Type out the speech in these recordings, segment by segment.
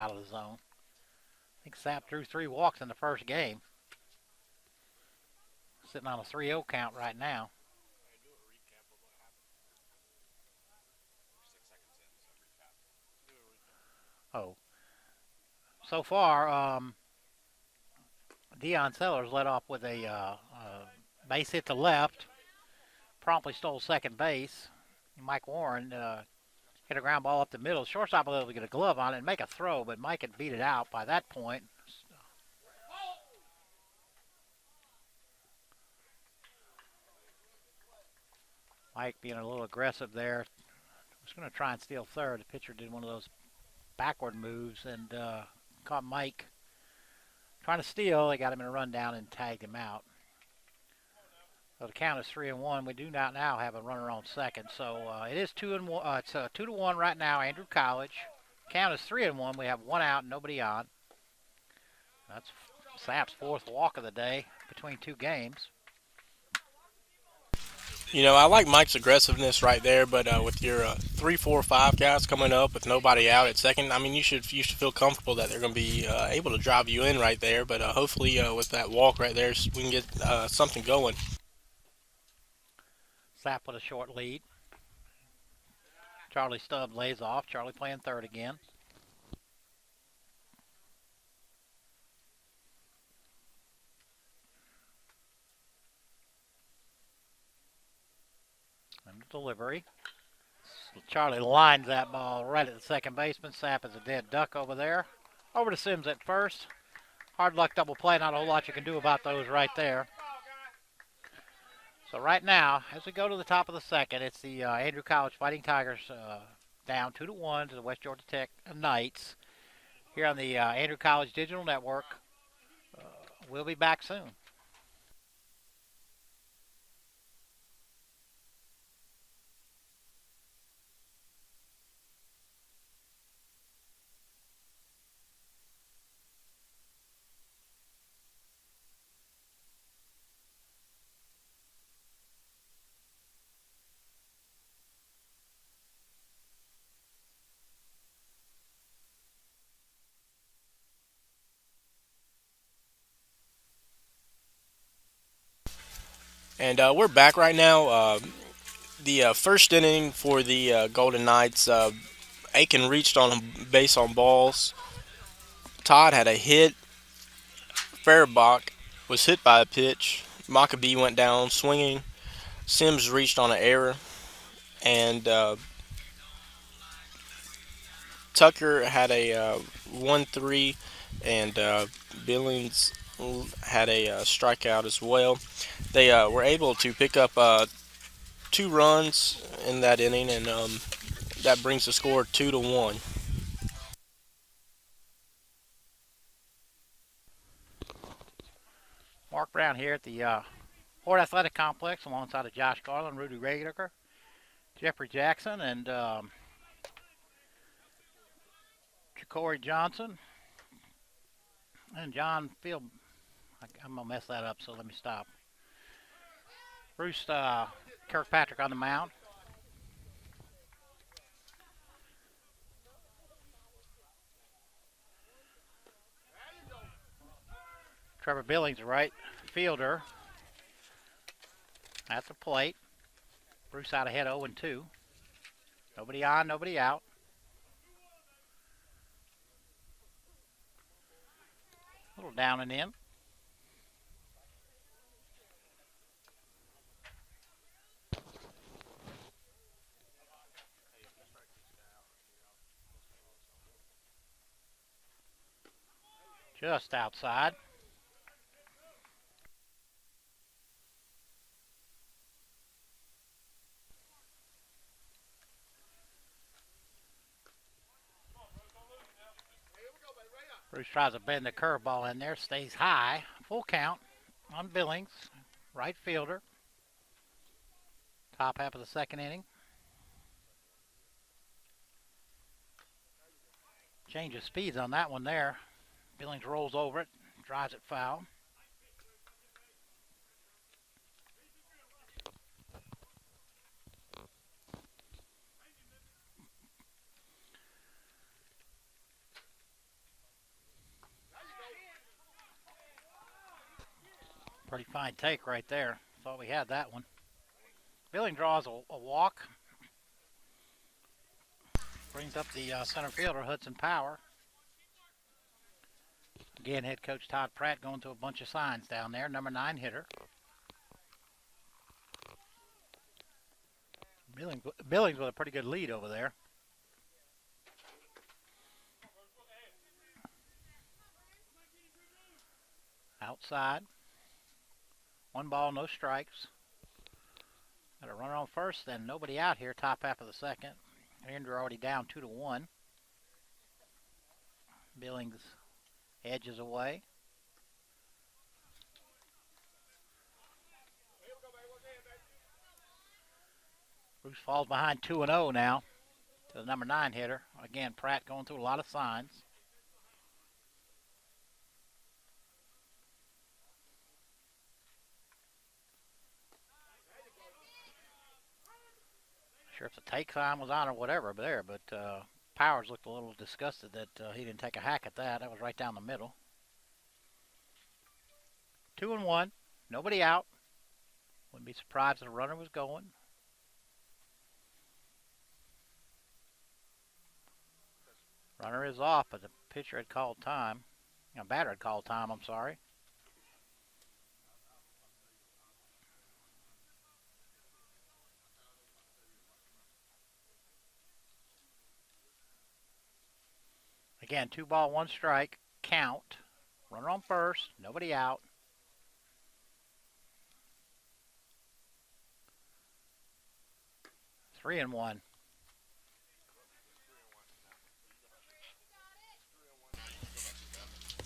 out of the zone. I think Sapp threw 3 walks in the first game. Sitting on a 3-0 count right now. Oh, so far, Deion Sellers led off with a base hit to left. Promptly stole second base. Mike Warren hit a ground ball up the middle. Shortstop was able to get a glove on it and make a throw, but Mike had beat it out by that point. Mike being a little aggressive there. Was going to try and steal third. The pitcher did one of those backward moves and caught Mike trying to steal. They got him in a rundown and tagged him out. So the count is 3-1. We do not now have a runner on second. So it is 2-1. It's 2-1 right now. Andrew College. Count is 3-1. We have one out, nobody on. That's Sapp's fourth walk of the day between two games. You know, I like Mike's aggressiveness right there, but with your 3, 4, 5 guys coming up with nobody out at second, I mean, you should feel comfortable that they're going to be able to drive you in right there. But hopefully, with that walk right there, we can get something going. Sapp with a short lead. Charlie Stubb lays off. Charlie playing third again. And the delivery. Charlie lines that ball right at the second baseman. Sapp is a dead duck over there. Over to Sims at first. Hard luck double play. Not a whole lot you can do about those right there. So right now, as we go to the top of the second, it's the Andrew College Fighting Tigers down 2-1 to the West Georgia Tech Knights here on the Andrew College Digital Network. We'll be back soon. And we're back right now. The first inning for the Golden Knights, Aiken reached on a base on balls. Todd had a hit. Fairbach was hit by a pitch. Maccabee went down swinging. Sims reached on an error. And Tucker had a 1-3. And Billings had a strikeout as well. They were able to pick up 2 runs in that inning, and that brings the score 2-1. Mark Brown here at the Ford Athletic Complex alongside of Josh Garland, Rudy Regaker, Jeffrey Jackson, and Ja'Cory Johnson, and John Field. I'm going to mess that up, so let me stop. Bruce Kirkpatrick on the mound. Trevor Billings, right fielder, at the plate. Bruce out ahead 0-2. Nobody on, nobody out. A little down and in. Just outside. Bruce tries to bend the curveball in there, stays high. Full count on Billings, right fielder. Top half of the second inning. Change of speeds on that one there. Billings rolls over it, drives it foul. Pretty fine take right there. Thought we had that one. Billing draws a walk. Brings up the center fielder, Hudson Power. Again, head coach Todd Pratt going to a bunch of signs down there. Number 9 hitter. Billings with a pretty good lead over there. Outside. 1 ball, no strikes. Got a runner on first, then nobody out here, top half of the second. Andrew already down 2-1. Billings edges away. Bruce falls behind 2-0 now to the number 9 hitter. Again, Pratt going through a lot of signs. Sure if the take sign was on or whatever there, but Powers looked a little disgusted that he didn't take a hack at that. That was right down the middle. 2-1, nobody out. Wouldn't be surprised if the runner was going. Runner is off, but the pitcher had called time. Batter had called time, I'm sorry. Again, 2 ball, 1 strike, count. Runner on first, nobody out. Three and one.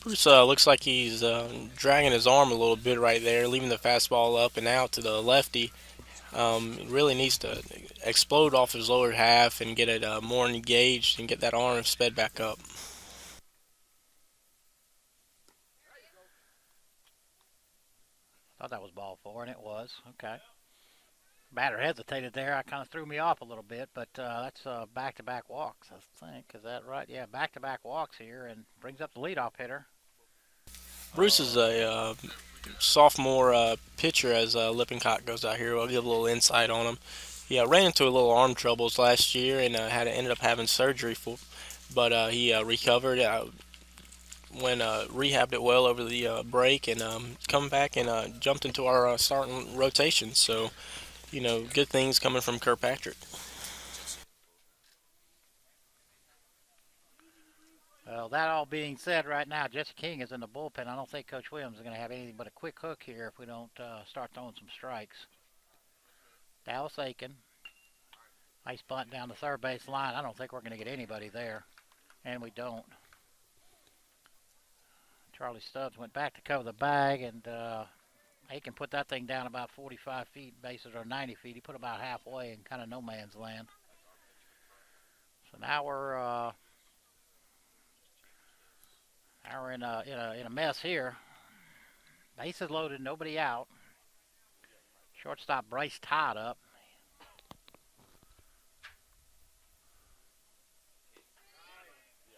Bruce looks like he's dragging his arm a little bit right there, leaving the fastball up and out to the lefty. Really needs to explode off his lower half and get it more engaged and get that arm sped back up. Thought that was ball 4, and it was. Okay. Batter hesitated there. That kind of threw me off a little bit, but that's back-to-back walks, I think. Is that right? Yeah, back-to-back walks here, and brings up the leadoff hitter. Bruce is a sophomore pitcher as Lippincott goes out here. I'll give a little insight on him. He ran into a little arm troubles last year and ended up having surgery but he recovered. When rehabbed it well over the break and come back and jumped into our starting rotation. So, good things coming from Kirkpatrick. Well, that all being said, right now, Jesse King is in the bullpen. I don't think Coach Williams is going to have anything but a quick hook here if we don't start throwing some strikes. Dallas Aiken. Nice bunt down the third base line. I don't think we're going to get anybody there, and we don't. Charlie Stubbs went back to cover the bag, and Aiken put that thing down about 45 feet, bases are 90 feet. He put about halfway in kind of no man's land. So now we're in a mess here. Bases loaded, nobody out. Shortstop Bryce Todd up.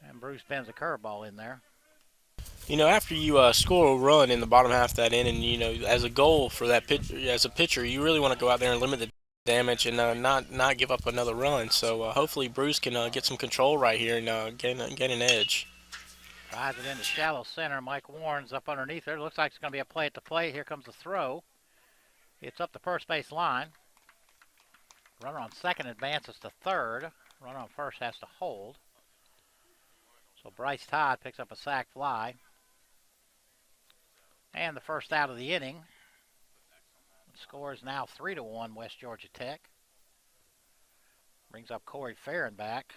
And Bruce bends a curveball in there. After you score a run in the bottom half of that inning, as a goal for that pitcher, as a pitcher, you really want to go out there and limit the damage and not give up another run. So hopefully Bruce can get some control right here and get an edge. Drives it into shallow center. Mike Warren's up underneath there. Looks like it's going to be a play at the plate. Here comes the throw. It's up the first base line. Runner on second advances to third. Runner on first has to hold. So Bryce Todd picks up a sac fly. And the first out of the inning. The score is now 3-1 West Georgia Tech. Brings up Corey Farron back.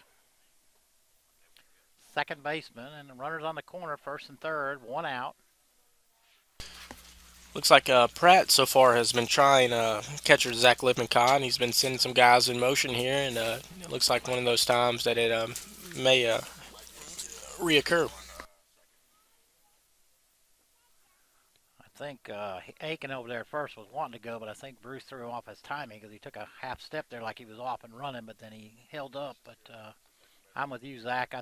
Second baseman, and the runners on the corner, first and third, 1 out. Looks like Pratt so far has been trying catcher Zach Lippincott, and he's been sending some guys in motion here, and it looks like one of those times that it may reoccur. I think Aiken over there at first was wanting to go, but I think Bruce threw him off his timing because he took a half step there like he was off and running, but then he held up. But I'm with you, Zach.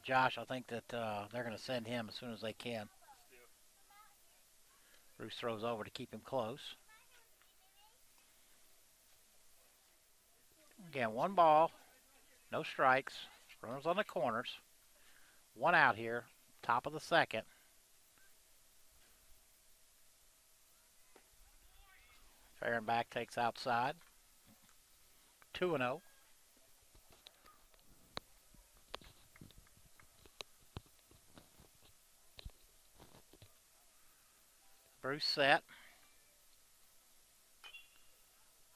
Josh. I think that they're going to send him as soon as they can. Bruce throws over to keep him close. Again, one ball, no strikes. Runners on the corners. One out here, top of the second. Fehrenbach takes outside. 2-0. Bruce set.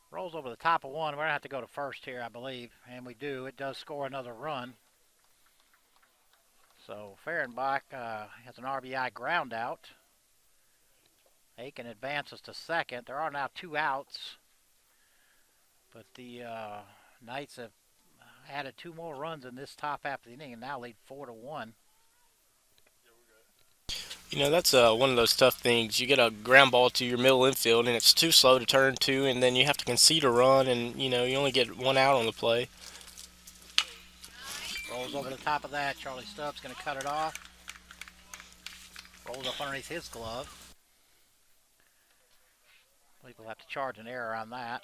Rolls over the top of one. We're going to have to go to first here, I believe. And we do. It does score another run. So Fehrenbach has an RBI ground out. Aiken advances to second. There are now 2 outs. But the Knights have added 2 more runs in this top half of the inning and now lead 4-1. You know, that's one of those tough things. You get a ground ball to your middle infield, and it's too slow to turn to, and then you have to concede a run, and, you know, you only get 1 out on the play. Rolls over the top of that. Charlie Stubbs going to cut it off. Rolls up underneath his glove. I believe we'll have to charge an error on that.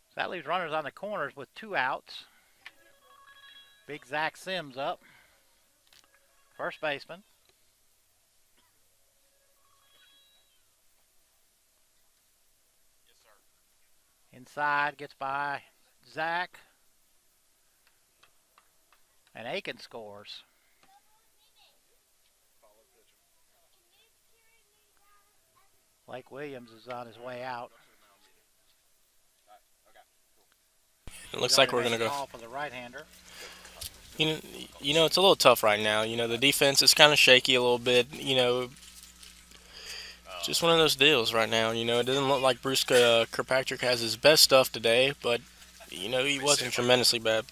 So that leaves runners on the corners with 2 outs. Big Zach Sims up. First baseman. Inside, gets by Zach. And Aiken scores. Blake Williams is on his way out. It looks like we're going to go. For the right-hander. You know, it's a little tough right now. You know, the defense is kind of shaky a little bit. You know, just one of those deals right now. You know, it doesn't look like Bruce Kirkpatrick has his best stuff today, but, you know, he wasn't tremendously bad.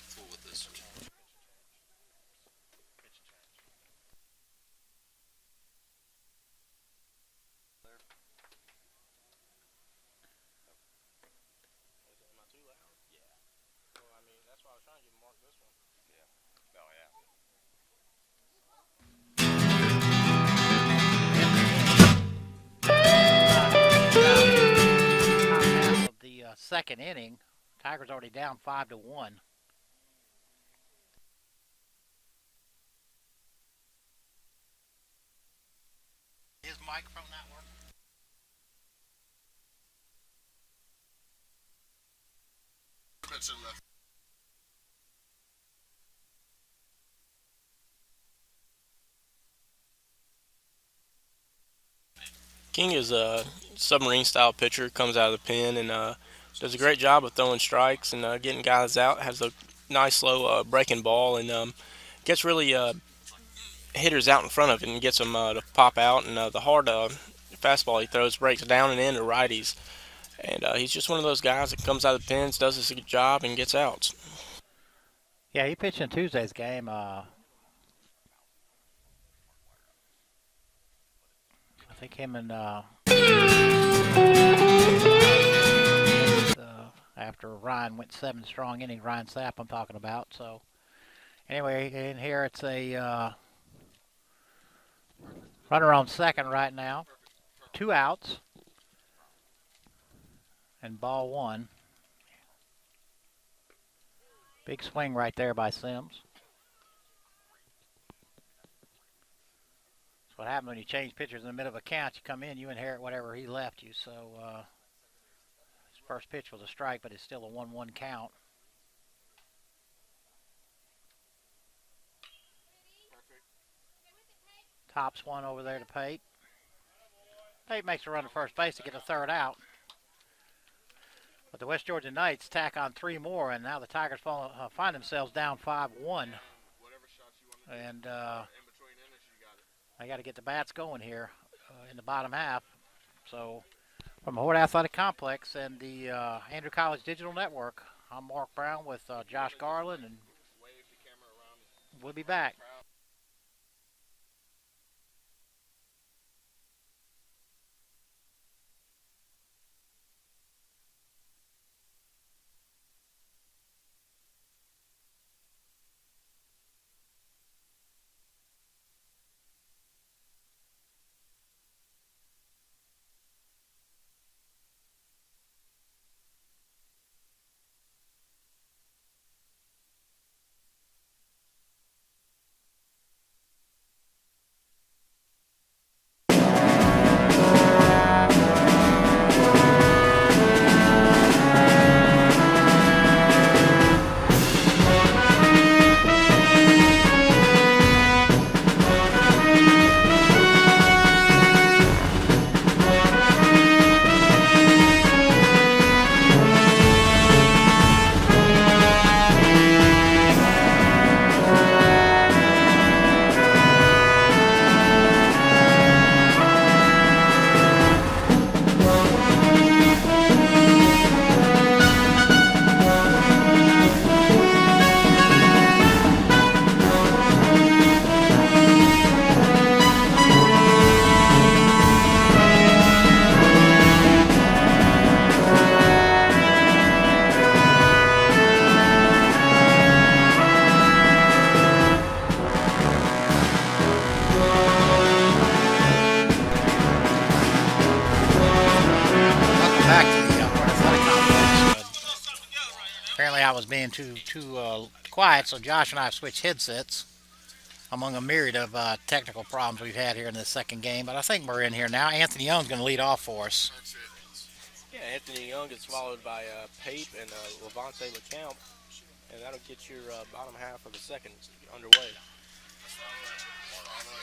Second inning. Tigers already down 5-1. His microphone not working? King is a submarine-style pitcher, comes out of the pen, and does a great job of throwing strikes and getting guys out. Has a nice slow breaking ball and gets really hitters out in front of it and gets them to pop out. And the hard fastball he throws breaks down and in to righties. And he's just one of those guys that comes out of the pens, does his good job, and gets outs. Yeah, he pitched in Tuesday's game. I think him and after Ryan went 7 strong innings, Ryan Sapp I'm talking about. So anyway, in here it's a runner on second right now. 2 outs. And ball 1. Big swing right there by Sims. That's what happens when you change pitchers in the middle of a count. You come in, you inherit whatever he left you. So his first pitch was a strike, but it's still a 1-1 count. Tops one over there to Pate. Pate makes a run to first base to get a third out. But the West Georgia Knights tack on 3 more, and now the Tigers find themselves down 5-1. And I got to get the bats going here in the bottom half. So from the Hort Athletic Complex and the Andrew College Digital Network, I'm Mark Brown with Josh Garland, and we'll be back. I was being too quiet, so Josh and I have switched headsets among a myriad of technical problems we've had here in this second game. But I think we're in here now. Anthony Young's going to lead off for us. Yeah, Anthony Young is followed by Pape and Levante LeCount, and that'll get your bottom half of the second underway.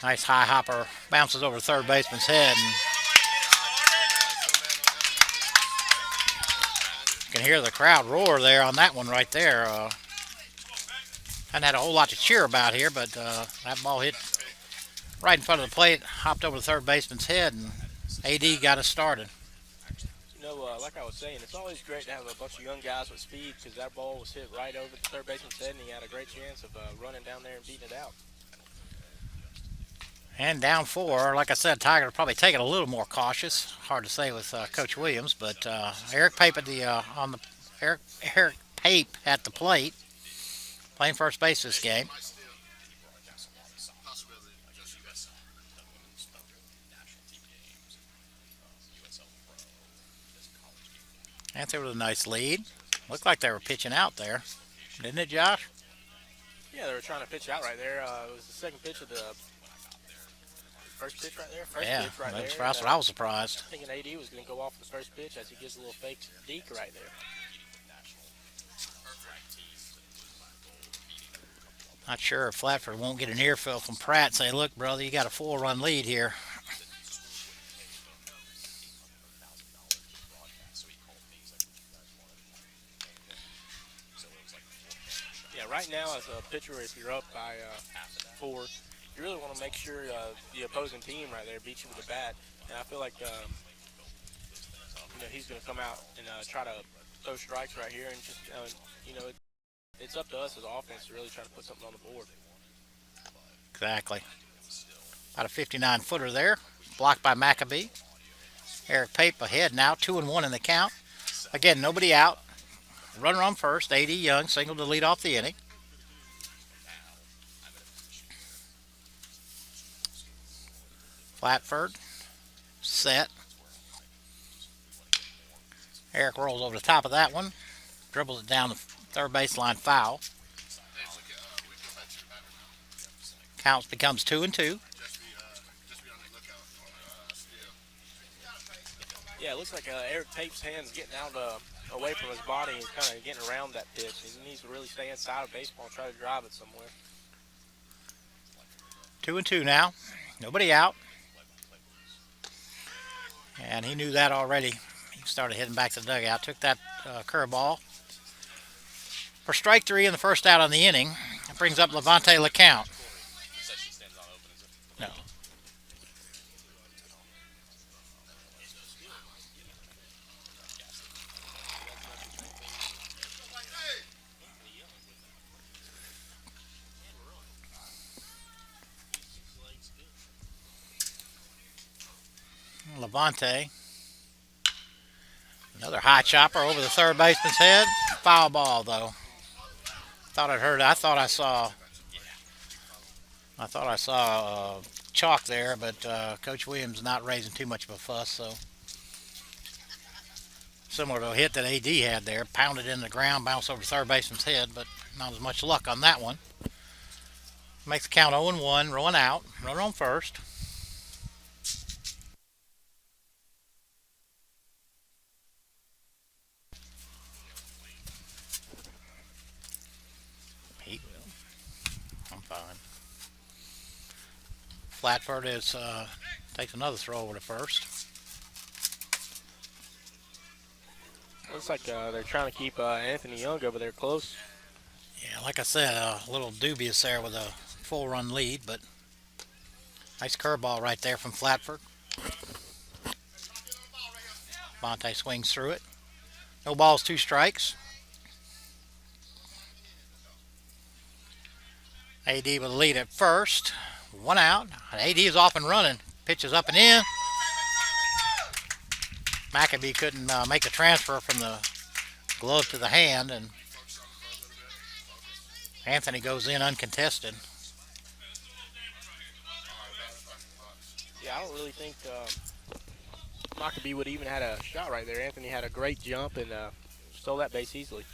Nice high hopper, bounces over third baseman's head. And you can hear the crowd roar there on that one right there. Hadn't had a whole lot to cheer about here, but that ball hit right in front of the plate, hopped over the third baseman's head, and AD got us started. You know, like I was saying, it's always great to have a bunch of young guys with speed because that ball was hit right over the third baseman's head, and he had a great chance of running down there and beating it out. And down 4, like I said, Tiger will probably take it a little more cautious. Hard to say with Coach Williams, but Eric Pape at Eric Pape at the plate, playing first base this game. Anthony with a nice lead. Looked like they were pitching out there, didn't it, Josh? Yeah, they were trying to pitch out right there. It was the second pitch of the first pitch right there. Pitch right there. That's what I was surprised. Thinking AD was going to go off the first pitch as he gives a little fake deke right there. Not sure if Flatford won't get an earful from Pratt and say, look, brother, you got a 4-run lead here. Yeah, right now as a pitcher, if you're up by 4, you really want to make sure the opposing team right there beats you with a bat. And I feel like he's going to come out and try to throw strikes right here, and just it's up to us as offense to really try to put something on the board. Exactly. About a 59-footer there, blocked by Maccabee. Eric Pape ahead now, 2-1 in the count. Again, nobody out. Runner on first. AD Young singled to lead off the inning. Flatford set. Eric rolls over the top of that one, dribbles it down the third baseline, foul. Count becomes 2-2. Yeah, it looks like Eric Pape's hand's getting out away from his body and kind of getting around that pitch. He needs to really stay inside of baseball and try to drive it somewhere. 2-2 now. Nobody out. And he knew that already. He started heading back to the dugout. Took that curveball for strike 3 in the first out on the inning. That brings up Levante LeCount. No. Levante. Another high chopper over the third baseman's head. Foul ball, though. I thought I saw chalk there, but Coach Williams not raising too much of a fuss. So similar to a hit that AD had there, pounded in the ground, bounced over the third baseman's head, but not as much luck on that one. Makes the count 0-1, rolling out, runner on first. I'm fine. Flatford takes another throw over to first. Looks like they're trying to keep Anthony Young over there close. Yeah, like I said, a little dubious there with a 4-run lead, but nice curveball right there from Flatford. Bonte swings through it. No balls, 2 strikes. AD with the lead at first. 1 out. AD is off and running. Pitch is up and in. Maccabee couldn't make the transfer from the glove to the hand, and Anthony goes in uncontested. Yeah, I don't really think Maccabee would even had a shot right there. Anthony had a great jump and stole that base easily.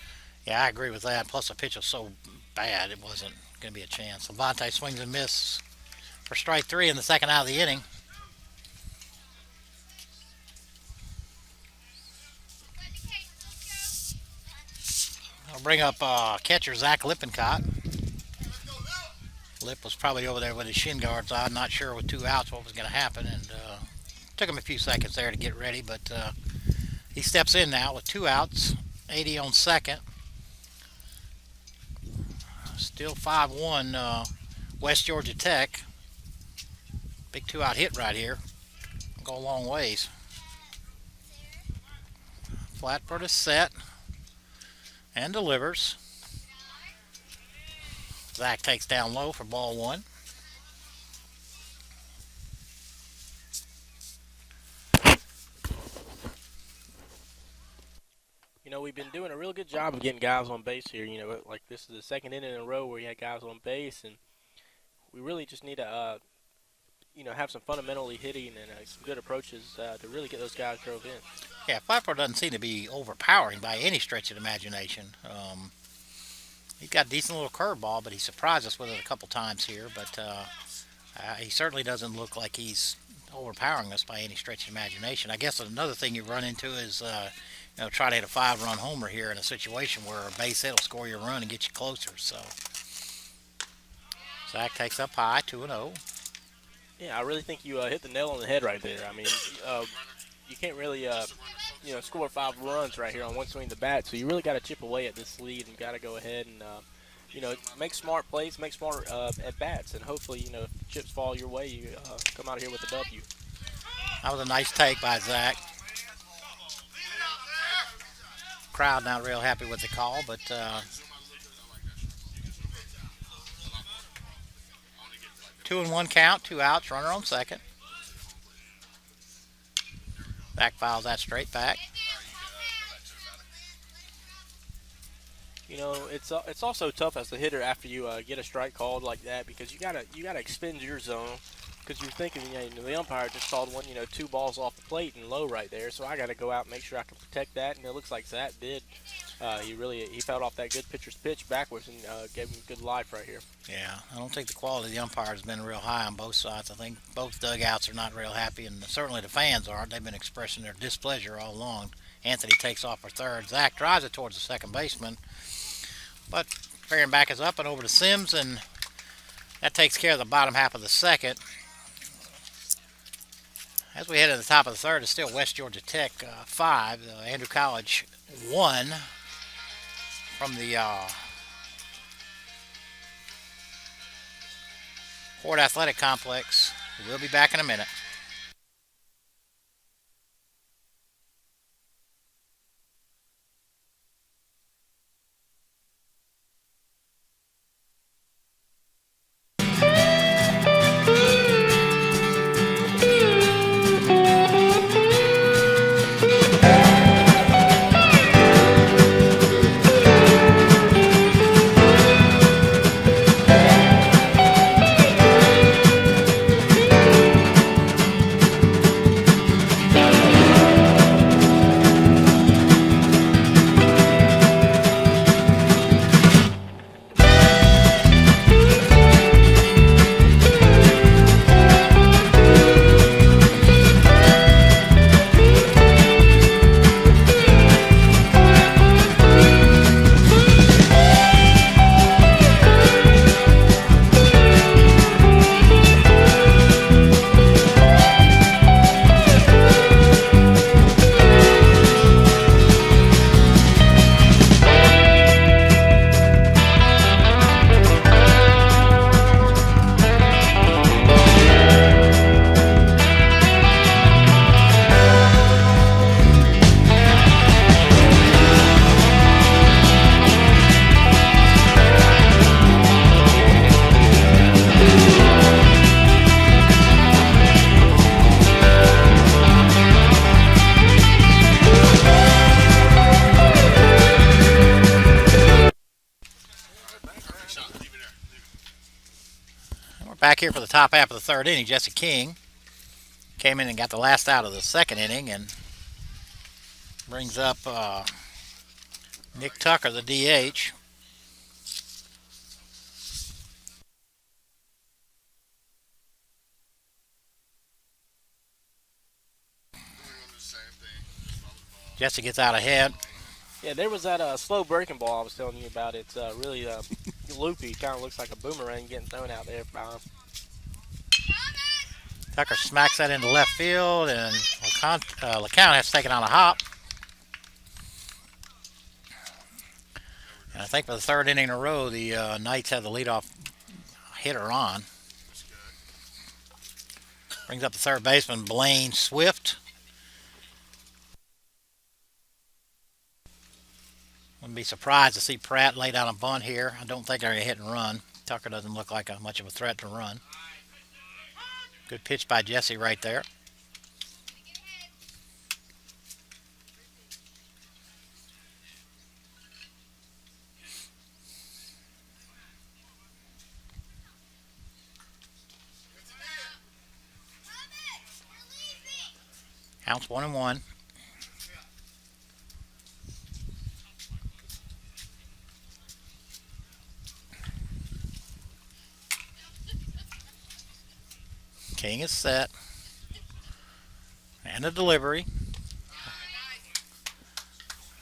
Yeah, I agree with that. Plus, the pitch was so bad, it wasn't going to be a chance. Levante swings and misses for strike three in the second out of the inning. I'll bring up catcher Zach Lippincott. Lip was probably over there with his shin guards on, not sure with 2 outs what was going to happen, and took him a few seconds there to get ready, but he steps in now with 2 outs, 80 on second. Still 5-1 West Georgia Tech. Big 2-out hit right here. Go a long ways. Flatford is set and delivers. Zach takes down low for ball 1. You know, we've been doing a real good job of getting guys on base here. You know, like this is the second inning in a row where you had guys on base, and we really just need to, have some fundamentally hitting and some good approaches to really get those guys drove in. Yeah, Flatford doesn't seem to be overpowering by any stretch of the imagination. He's got a decent little curveball, but he surprised us with it a couple times here. But he certainly doesn't look like he's overpowering us by any stretch of imagination. I guess another thing you run into is try to hit a 5-run homer here in a situation where a base hit will score you a run and get you closer. So Zach takes up high, 2-0. Yeah, I really think you hit the nail on the head right there. I mean, you can't really, score 5 runs right here on one swing of the bat. So you really got to chip away at this lead and got to go ahead and, make smart plays, make smart at bats, and hopefully, if chips fall your way, you come out of here with a W. That was a nice take by Zach. Crowd not real happy with the call, but 2-1 count, 2 outs, runner on second. Zach files that straight back. You know, it's also tough as the hitter after you get a strike called like that, because you gotta expend your zone, because you're thinking, the umpire just called one, 2 balls off the plate and low right there, so I got to go out and make sure I can protect that, and it looks like Zach did. He felt off that good pitcher's pitch backwards and gave him good life right here. Yeah, I don't think the quality of the umpire has been real high on both sides. I think both dugouts are not real happy, and certainly the fans aren't. They've been expressing their displeasure all along. Anthony takes off for third. Zach drives it towards the second baseman, but Fahrenbach is up and over to Sims, and that takes care of the bottom half of the second. As we head to the top of the third, it's still West Georgia Tech 5, Andrew College 1 from the Ford Athletic Complex. We'll be back in a minute. Back here for the top half of the third inning, Jesse King came in and got the last out of the second inning and brings up Nick Tucker, the DH. Jesse gets out ahead. Yeah, there was that slow breaking ball I was telling you about. It's really loopy. Kind of looks like a boomerang getting thrown out there by him. Tucker smacks that into left field, and LeCount has taken on a hop. And I think for the third inning in a row, the Knights have the leadoff hitter on. Brings up the third baseman, Blaine Swift. Wouldn't be surprised to see Pratt lay down a bunt here. I don't think they're going to hit and run. Tucker doesn't look like much of a threat to run. Good pitch by Jesse right there. Counts 1-1. King is set. And a delivery.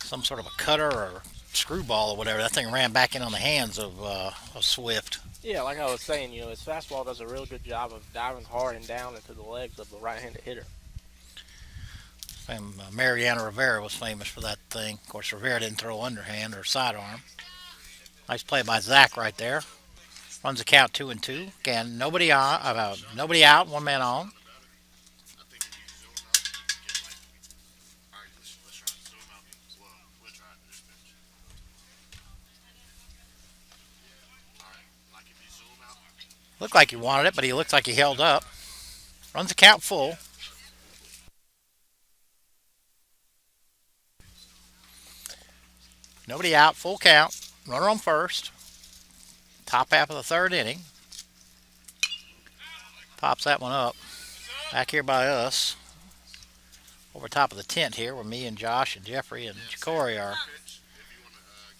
Some sort of a cutter or screwball or whatever. That thing ran back in on the hands of Swift. Yeah, like I was saying, his fastball does a real good job of diving hard and down into the legs of the right-handed hitter. Mariano Rivera was famous for that thing. Of course, Rivera didn't throw underhand or sidearm. Nice play by Zach right there. Runs the count 2-2. Again, nobody out, one man on. Looked like he wanted it, but he looks like he held up. Runs the count full. Nobody out, full count. Runner on first. Top half of the third inning. Pops that one up. Back here by us. Over top of the tent here where me and Josh and Jeffrey and Jacory are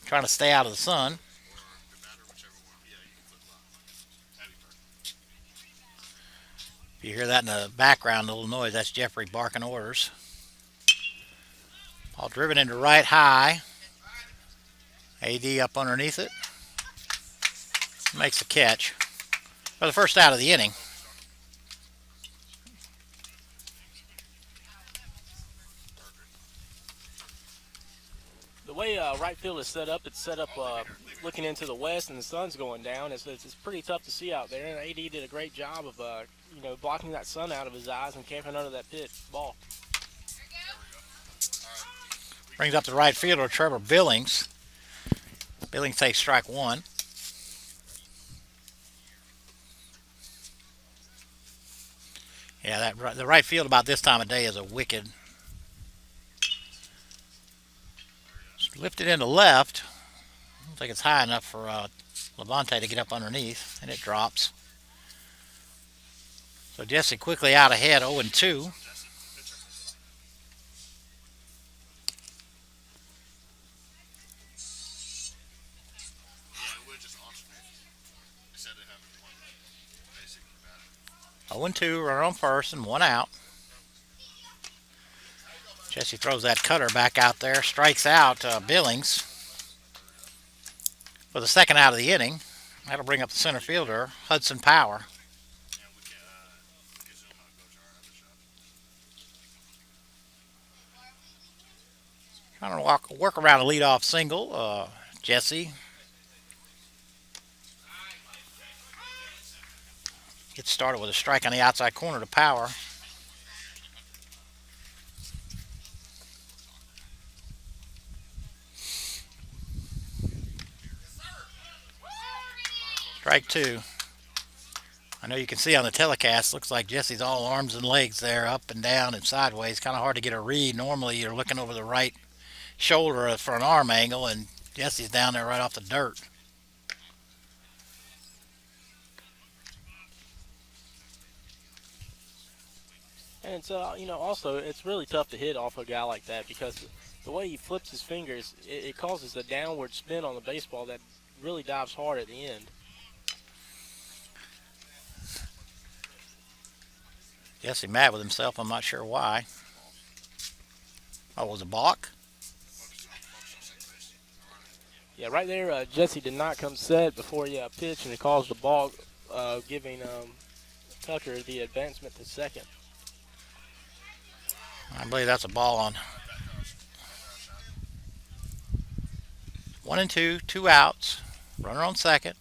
trying to stay out of the sun. If you hear that in the background, a little noise, that's Jeffrey barking orders. Ball driven into right high. AD up underneath it. Makes the catch for the first out of the inning. The way right field is set up, it's set up looking into the west and the sun's going down. It's pretty tough to see out there. And AD did a great job of blocking that sun out of his eyes and camping under that ball. Brings up the right fielder, Trevor Billings. Billings takes strike one. Yeah, the right field about this time of day is a wicked. It's lifted into left. I don't think it's high enough for Levante to get up underneath, and it drops. So Jesse quickly out ahead, 0-2. Oh, 2, runner on first and one out. Jesse throws that cutter back out there, strikes out Billings for the second out of the inning. That'll bring up the center fielder, Hudson Power. Trying to work around a leadoff single. Jesse gets started with a strike on the outside corner to Power. Strike two. I know you can see on the telecast, looks like Jesse's all arms and legs there, up and down and sideways. Kind of hard to get a read. Normally you're looking over the right shoulder for an arm angle, and Jesse's down there right off the dirt. And it's also it's really tough to hit off a guy like that because the way he flips his fingers, it causes a downward spin on the baseball that really dives hard at the end. Jesse mad with himself. I'm not sure why. Oh, was it balk? Yeah, right there, Jesse did not come set before he pitched, and he caused the ball, giving Tucker the advancement to second. I believe that's a ball on 1-2, 2 outs. Runner on second.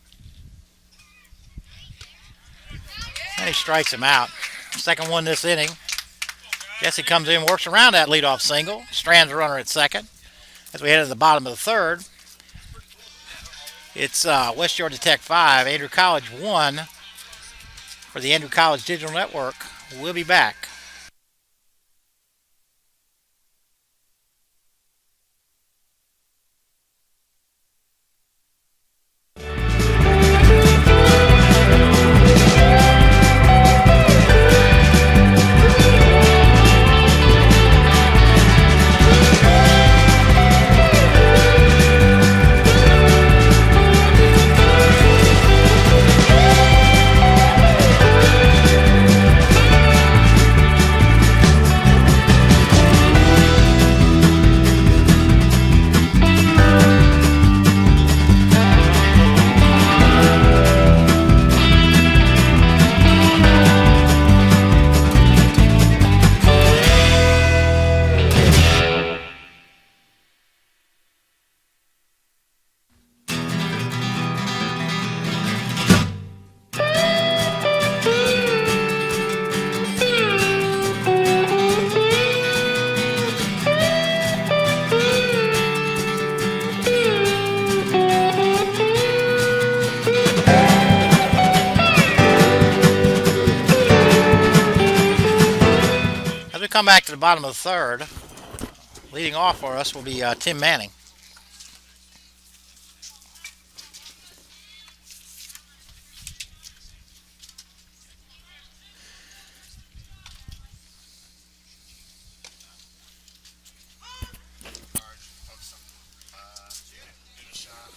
And he strikes him out. Second one this inning. Jesse comes in, works around that leadoff single, strands the runner at second. As we head to the bottom of the third, it's West Georgia Tech 5, Andrew College 1 for the Andrew College Digital Network. We'll be back. Come back to the bottom of the third. Leading off for us will be Tim Manning.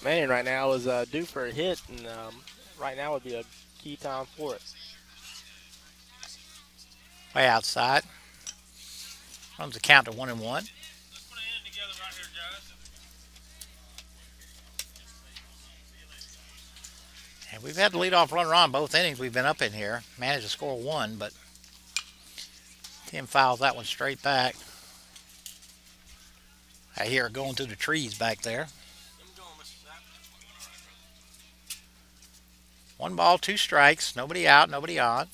Manning right now is due for a hit, and right now would be a key time for it. Way outside. Runs the count to 1-1. And we've had the leadoff runner on both innings we've been up in here. Managed to score one, but Tim fouls that one straight back. I hear it going through the trees back there. 1 ball, 2 strikes. Nobody out, nobody on.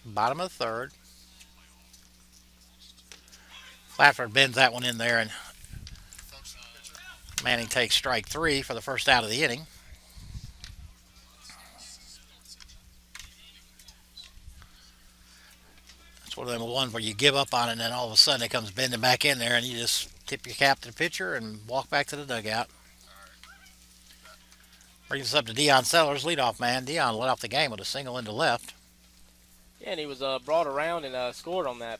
Bottom of the third. Flatford bends that one in there, and Manning takes strike 3 for the first out of the inning. It's one of them ones where you give up on it, and then all of a sudden it comes bending back in there, and you just tip your cap to the pitcher and walk back to the dugout. Brings us up to Dion Sellers, leadoff man. Dion led off the game with a single into left. Yeah, and he was brought around and scored on that.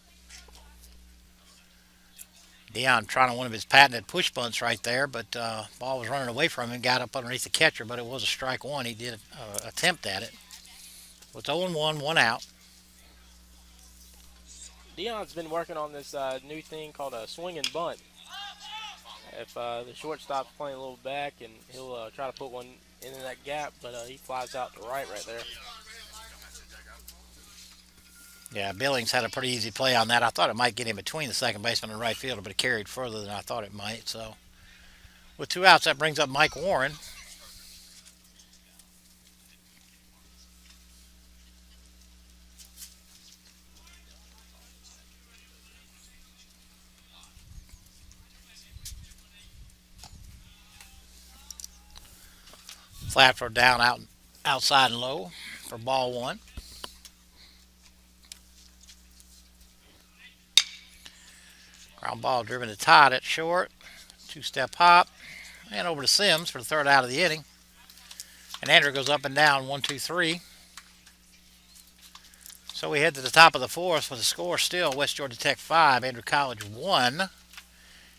Dion trying one of his patented push bunts right there, but ball was running away from him, got up underneath the catcher, but it was a strike one. He did attempt at it. It's 0-1, 1 out. Dion's been working on this new thing called a swing and bunt. If the shortstop's playing a little back, and he'll try to put one into that gap, but he flies out to right there. Yeah, Billings had a pretty easy play on that. I thought it might get in between the second baseman and right fielder, but it carried further than I thought it might. So, with 2 outs, that brings up Mike Warren. Flatford down outside and low for ball 1. Ground ball driven to Todd at short. 2-step hop. And over to Sims for the third out of the inning. And Andrew goes up and down 1, 2, 3. So we head to the top of the fourth with the score still West Georgia Tech 5, Andrew College 1.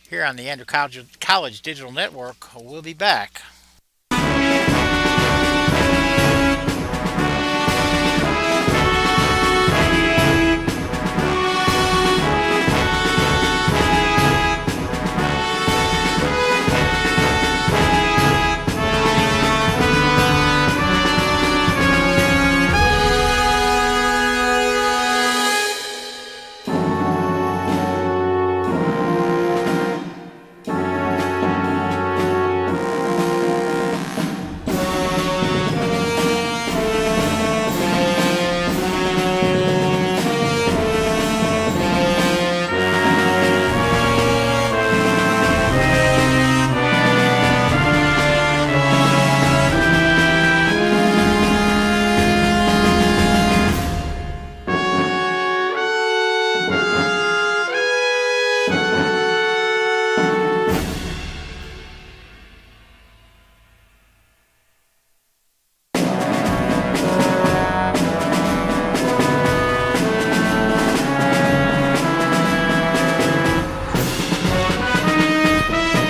Here on the Andrew College Digital Network, we'll be back.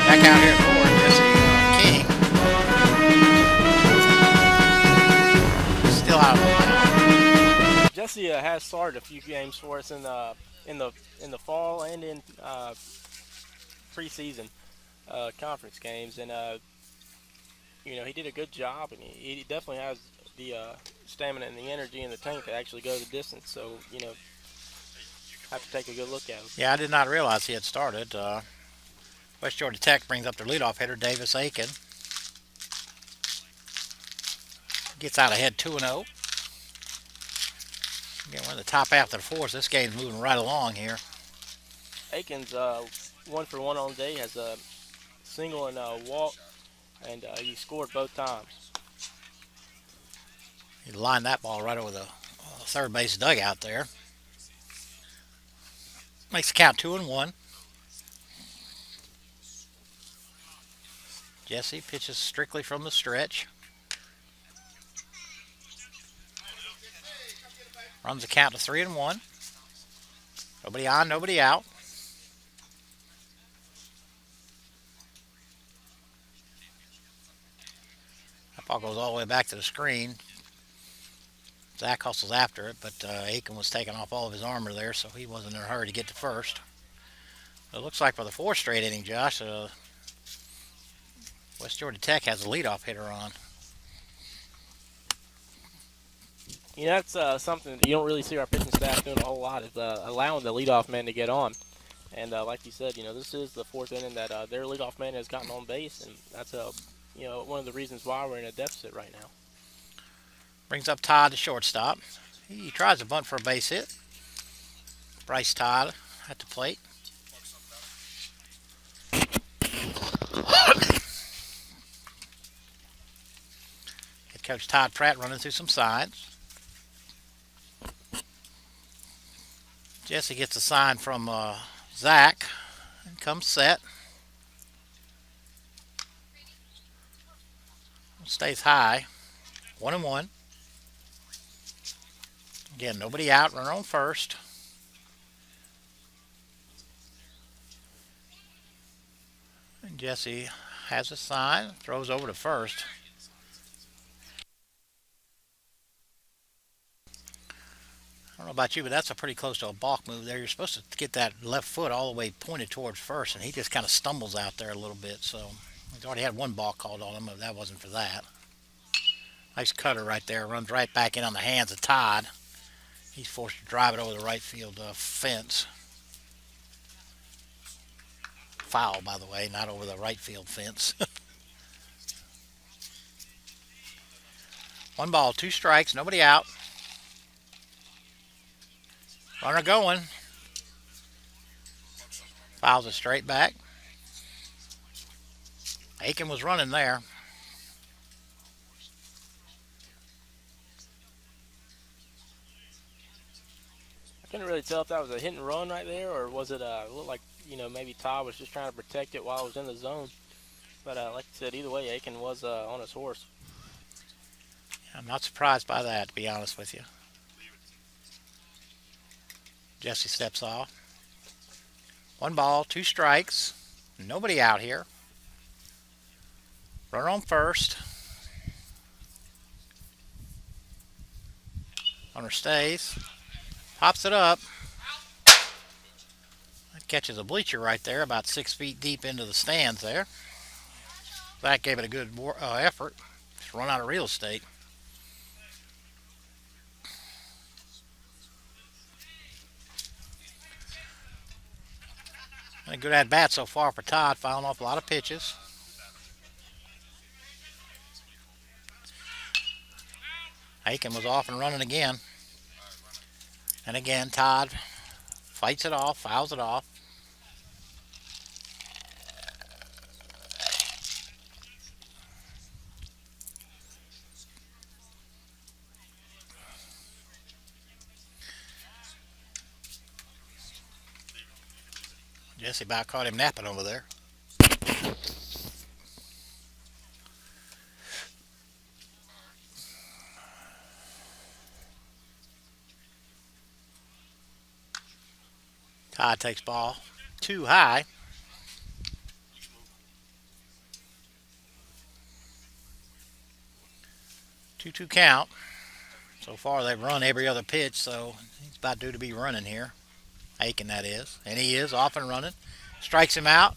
Back out here for Jesse King. Still out of the lineup. Jesse has started a few games for us in the fall and in preseason conference games, and he did a good job, and he definitely has the stamina and the energy in the tank to actually go the distance. So have to take a good look at him. Yeah, I did not realize he had started. West Georgia Tech brings up their leadoff hitter, Davis Aiken. Gets out ahead 2-0. Again, we're in the top half of the fourth. This game's moving right along here. Aiken's 1 for 1 on the day, has a single and a walk, and he scored both times. He lined that ball right over the third base dugout there. Makes the count 2-1. Jesse pitches strictly from the stretch. Runs the count to 3-1. Nobody on, nobody out. That ball goes all the way back to the screen. Zach hustles after it, but Aiken was taking off all of his armor there, so he wasn't in a hurry to get to first. It looks like for the fourth straight inning, Josh, West Georgia Tech has a leadoff hitter on. That's something that you don't really see our pitching staff doing a whole lot, is allowing the leadoff man to get on. And like you said, this is the fourth inning that their leadoff man has gotten on base, and that's one of the reasons why we're in a deficit right now. Brings up Todd to shortstop. He tries to bunt for a base hit. Bryce Todd at the plate. Head coach Todd Pratt running through some signs. Jesse gets a sign from Zach and comes set. Stays high. 1-1. Again, nobody out. Runner on first. And Jesse has a sign. Throws over to first. I don't know about you, but that's a pretty close to a balk move there. You're supposed to get that left foot all the way pointed towards first, and he just kind of stumbles out there a little bit. So he's already had one balk called on him, but that wasn't for that. Nice cutter right there. Runs right back in on the hands of Todd. He's forced to drive it over the right field fence. Foul, by the way, not over the right field fence. 1 ball, 2 strikes, nobody out. Runner going. Fouls it straight back. Aiken was running there. Couldn't really tell if that was a hit and run right there, or was it looked like maybe Todd was just trying to protect it while it was in the zone. But like I said, either way, Aiken was on his horse. I'm not surprised by that, to be honest with you. Jesse steps off. 1 ball, 2 strikes. Nobody out here. Runner on first. Runner stays. Pops it up. That catches a bleacher right there, about 6 feet deep into the stands there. That gave it a good effort. Just run out of real estate. A good at bat so far for Todd, fouling off a lot of pitches. Aiken was off and running again. And again, Todd fights it off, fouls it off. Jesse about caught him napping over there. Todd takes ball too high. Two count. So far they've run every other pitch, so he's about due to be running here. Aiken, that is. And he is off and running. Strikes him out.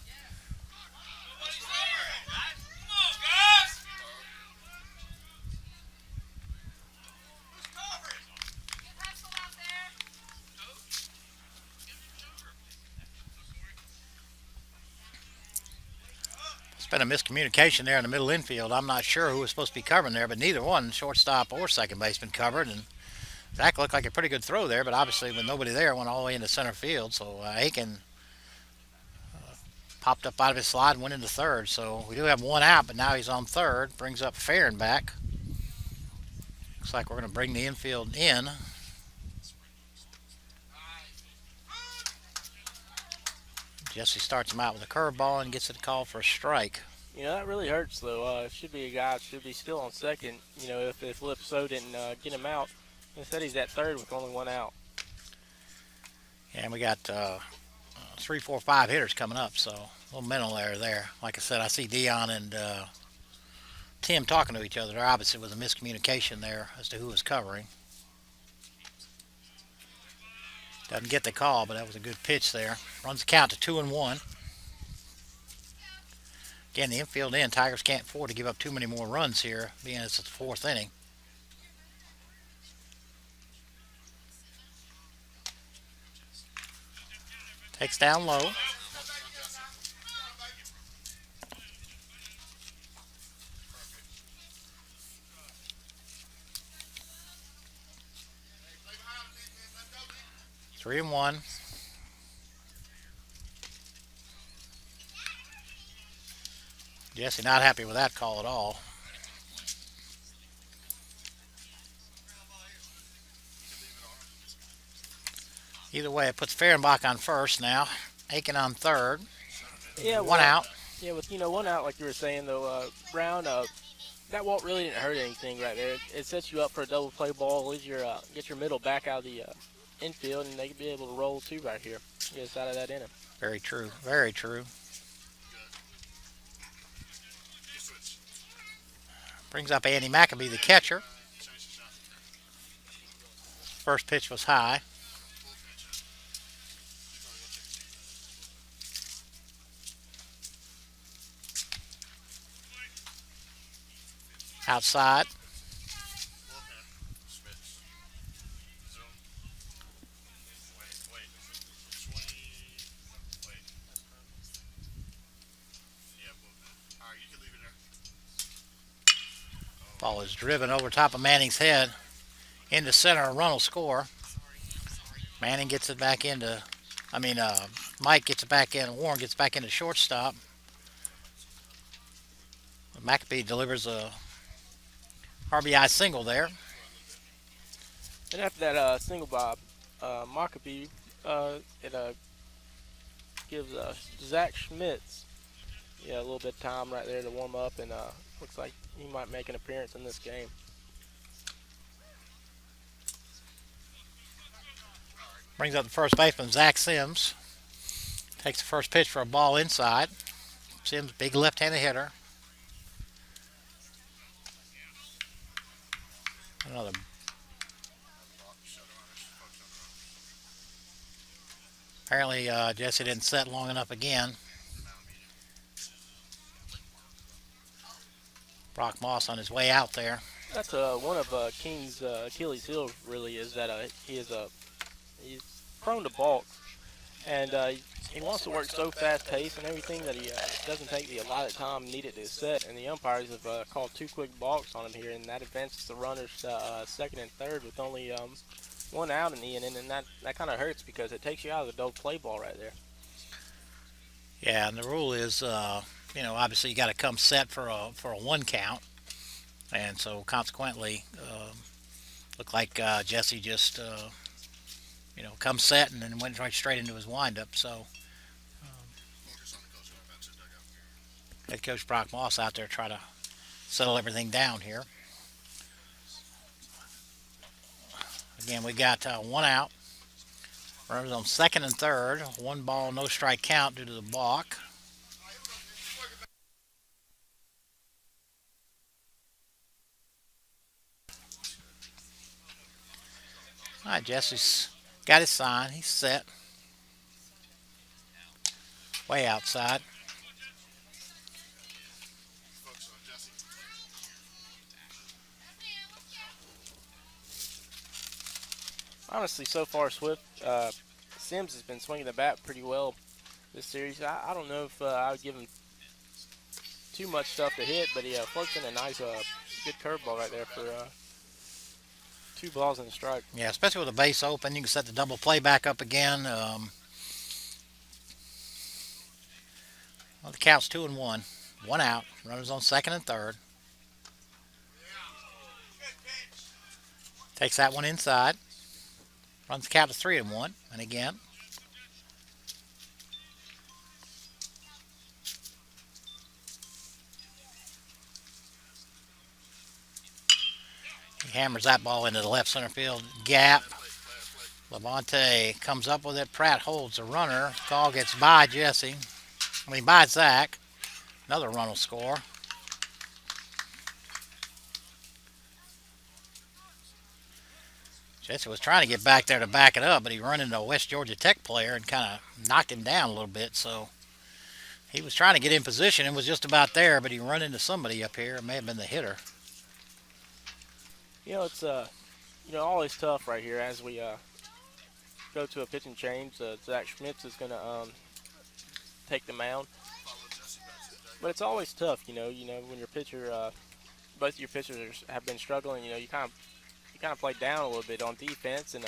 It's been a miscommunication there in the middle infield. I'm not sure who was supposed to be covering there, but neither one, shortstop or second baseman, covered. And Zach looked like a pretty good throw there, but obviously with nobody there, went all the way into center field. So Aiken popped up out of his slide and went into third. So we do have 1 out, but now he's on third. Brings up Farron back. Looks like we're going to bring the infield in. Jesse starts him out with a curveball and gets it called for a strike. You know, that really hurts, though. It should be a guy should be still on second, you know, if Lipso didn't get him out. Instead, he's at third with only 1 out. And we got 3, 4, 5 hitters coming up, so a little mental error there. Like I said, I see Dion and Tim talking to each other. There obviously was a miscommunication there as to who was covering. Doesn't get the call, but that was a good pitch there. Runs the count to 2-1. Again, the infield in. Tigers can't afford to give up too many more runs here, being it's the 4th inning. Takes down low. Three and one. Jesse not happy with that call at all. Either way, it puts Fehrenbach on first now. Aiken on third. Yeah, 1 out. Yeah, with 1 out, like you were saying though, Brown, that walk really didn't hurt anything right there. It sets you up for a double play ball. Leaves your get your middle back out of the infield, and they could be able to roll 2 right here. Get us out of that inning. Very true. Very true. Brings up Andy McAbee, the catcher. First pitch was high. Outside. Ball is driven over top of Manning's head into center. A run will score. Manning gets it back into, Mike gets it back in. Warren gets back into shortstop. McAbee delivers a RBI single there. And after that single by McAbee, it gives Zach Schmitz a little bit of time right there to warm up, and looks like he might make an appearance in this game. Brings up the first baseman, Zach Sims. Takes the first pitch for a ball inside. Sims, big left-handed hitter. Another. Apparently, Jesse didn't set long enough again. Brock Moss on his way out there. That's one of King's Achilles' heel. Really, is that he's prone to balk, and he wants to work so fast paced and everything that he doesn't take the allotted time needed to set. And the umpires have called 2 quick balks on him here, and that advances the runners to second and third with only one out in the inning, and that kind of hurts because it takes you out of the double play ball right there. Yeah, and the rule is, obviously you got to come set for a 1 count, and so consequently, looked like Jesse just come set and then went right straight into his windup. So head coach Brock Moss out there trying to settle everything down here. Again, we got 1 out. Runners on second and third. 1 ball, no strike count due to the balk. All right, Jesse's got his sign. He's set. Way outside. Honestly, so far, Swift, Sims has been swinging the bat pretty well this series. I don't know if I would give him too much stuff to hit, but he floats in a nice, good curveball right there for 2 balls and a strike. Yeah, especially with the base open, you can set the double play back up again. Well, the count's 2-1. 1 out. Runners on second and third. Takes that one inside. Runs the count to 3-1. And again. He hammers that ball into the left center field gap. Levante comes up with it. Pratt holds the runner. Call gets by Jesse. By Zach. Another run will score. Jesse was trying to get back there to back it up, but he run into a West Georgia Tech player and kind of knocked him down a little bit. So he was trying to get in position and was just about there, but he run into somebody up here. It may have been the hitter. It's always tough right here as we go to a pitching change. Zach Schmitz is going to take the mound, but it's always tough. When your pitcher, both of your pitchers have been struggling. You kind of played down a little bit on defense, and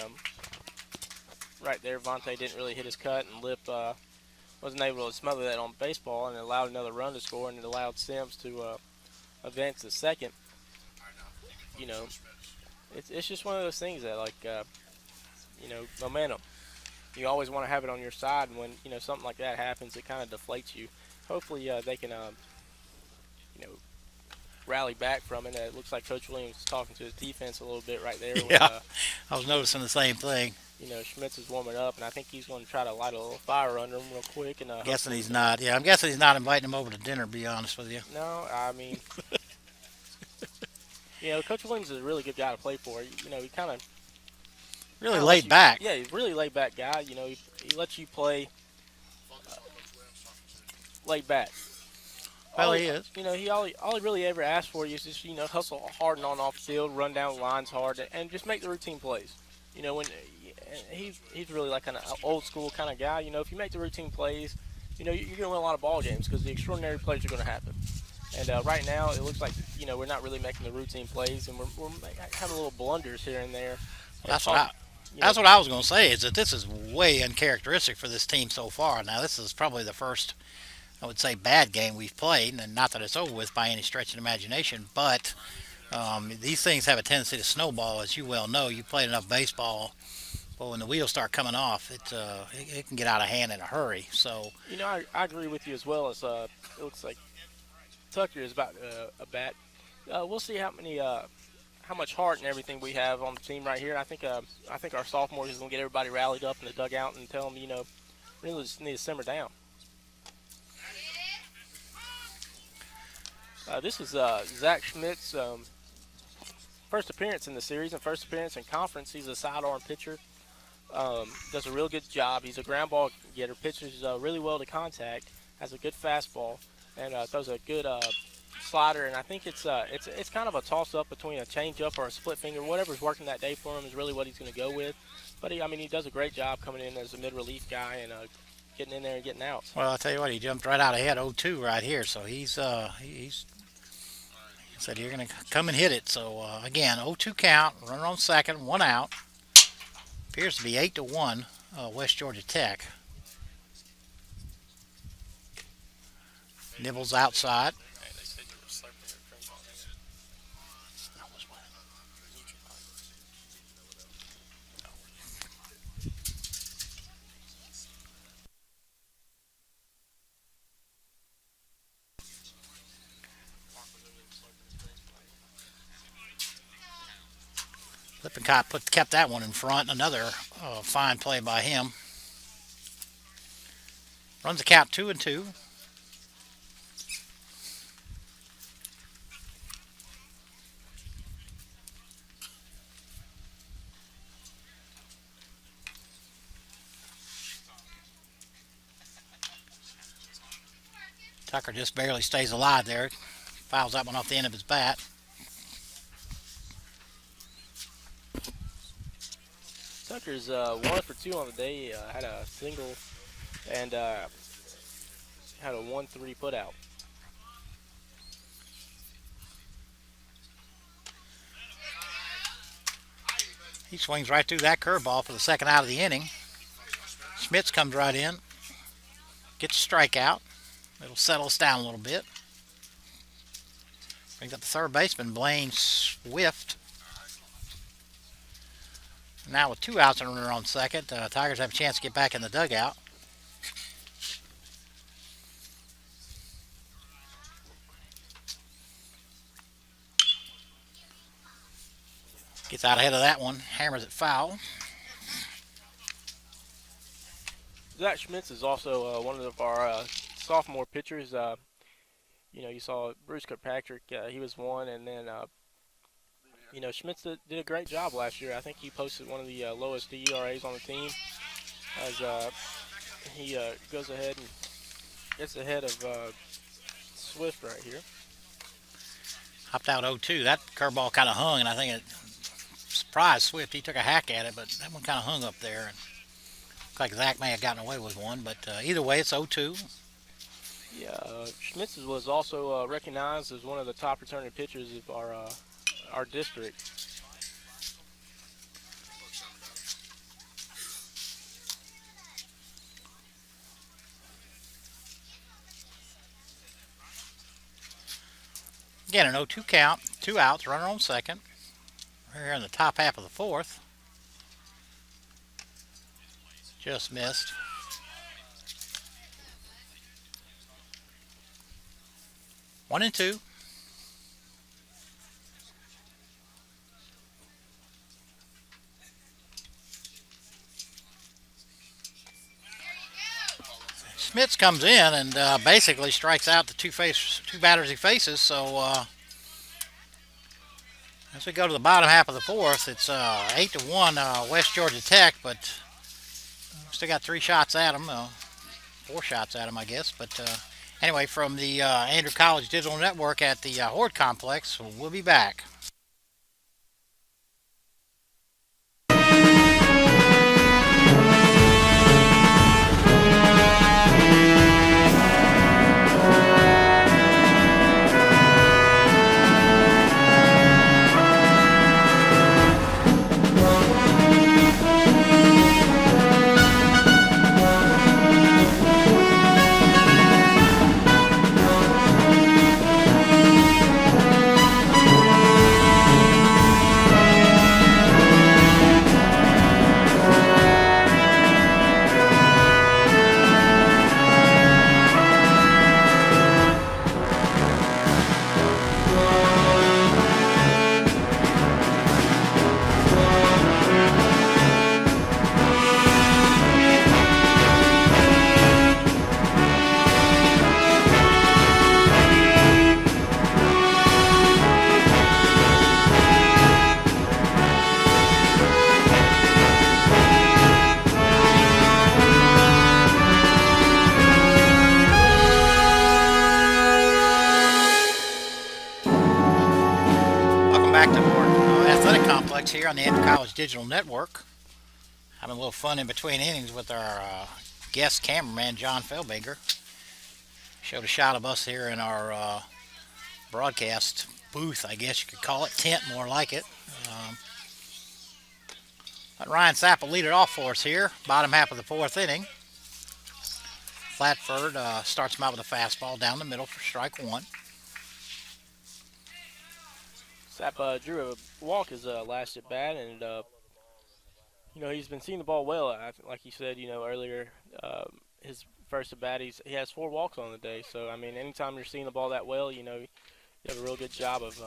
right there, Vontae didn't really hit his cut, and Lip wasn't able to smother that on baseball, and it allowed another run to score, and it allowed Sims to advance to second. It's just one of those things that, momentum. You always want to have it on your side, and when something like that happens, it kind of deflates you. Hopefully, they can rally back from it. It looks like Coach Williams is talking to his defense a little bit right there. Yeah, I was noticing the same thing. Schmitz is warming up, and I think he's going to try to light a little fire under him real quick. And guessing he's not. Yeah, I'm guessing he's not inviting him over to dinner, to be honest with you. No, I mean, Coach Williams is a really good guy to play for. He kind of really laid back. Yeah, he's a really laid back guy. He lets you play laid back. Well, he is. All he really ever asks for you is just hustle hard and on off the field, run down the lines hard, and just make the routine plays. When he's really like an old school kind of guy. If you make the routine plays, you're going to win a lot of ball games because the extraordinary plays are going to happen. And right now, it looks like we're not really making the routine plays, and we're having little blunders here and there. That's what I was going to say, is that this is way uncharacteristic for this team so far. Now, this is probably the first, I would say, bad game we've played, and not that it's over with by any stretch of imagination, but these things have a tendency to snowball, as you well know. You played enough baseball, but when the wheels start coming off, it can get out of hand in a hurry. So I agree with you as well. As it looks like Tucker is about a bat. We'll see how how much heart and everything we have on the team right here. I think our sophomores is gonna get everybody rallied up in the dugout and tell them, really just need to simmer down. This is Zach Schmidt's first appearance in the series and first appearance in conference. He's a sidearm pitcher. Does a real good job. He's a ground ball getter. Pitches really well to contact. Has a good fastball and throws a good slider. And I think it's kind of a toss-up between a changeup or a split finger. Whatever's working that day for him is really what he's going to go with. But he does a great job coming in as a mid-relief guy and getting in there and getting out. Well, I'll tell you what, he jumped right out ahead 0-2 right here, so he said you're going to come and hit it. So again, 0-2 count, runner on second, 1 out. Appears to be 8-1 West Georgia Tech. Nibbles outside. Lippincott kept that one in front. Another fine play by him. Runs the count 2-2. Tucker just barely stays alive there. Fouls that one off the end of his bat. Tucker's 1 for 2 on the day. Had a single and had a 1-3 put out. He swings right through that curveball for the second out of the inning. Schmitz comes right in, gets a strikeout. It'll settle us down a little bit. Brings up the third baseman, Blaine Swift. Now with 2 outs and a runner on second, Tigers have a chance to get back in the dugout. Gets out ahead of that one, hammers it foul. Zach Schmitz is also one of our sophomore pitchers. You saw Bruce Kirkpatrick, he was one, and then Schmitz did a great job last year. I think he posted one of the lowest ERAs on the team as he goes ahead and gets ahead of Swift right here. Hopped out 0-2. That curveball kind of hung, and I think it surprised Swift. He took a hack at it, but that one kind of hung up there. And looked like Zach may have gotten away with one, but either way, it's 0-2. Yeah, Schmitz was also recognized as one of the top returning pitchers of our district. Again, an 0-2 count, 2 outs, runner on second. We're here in the top half of the fourth. Just missed. One and two. Schmitz comes in and basically strikes out the two batters he faces. So as we go to the bottom half of the fourth, it's 8-1 West Georgia Tech, but still got 3 shots at them, 4 shots at them, I guess. But anyway, from the Andrew College Digital Network at the Horde Complex, we'll be back. Flex here on the Andrew College Digital Network. Having a little fun in between innings with our guest cameraman, John Feldbaker. Showed a shot of us here in our broadcast booth, I guess you could call it. Tent, more like it. Let Ryan Sapp lead it off for us here. Bottom half of the fourth inning. Flatford starts him out with a fastball down the middle for strike one. Sapp drew a walk his last at bat, and he's been seeing the ball well. Like you said, earlier, his first at bat, he has 4 walks on the day. So I mean, anytime you're seeing the ball that well, you have a real good job of.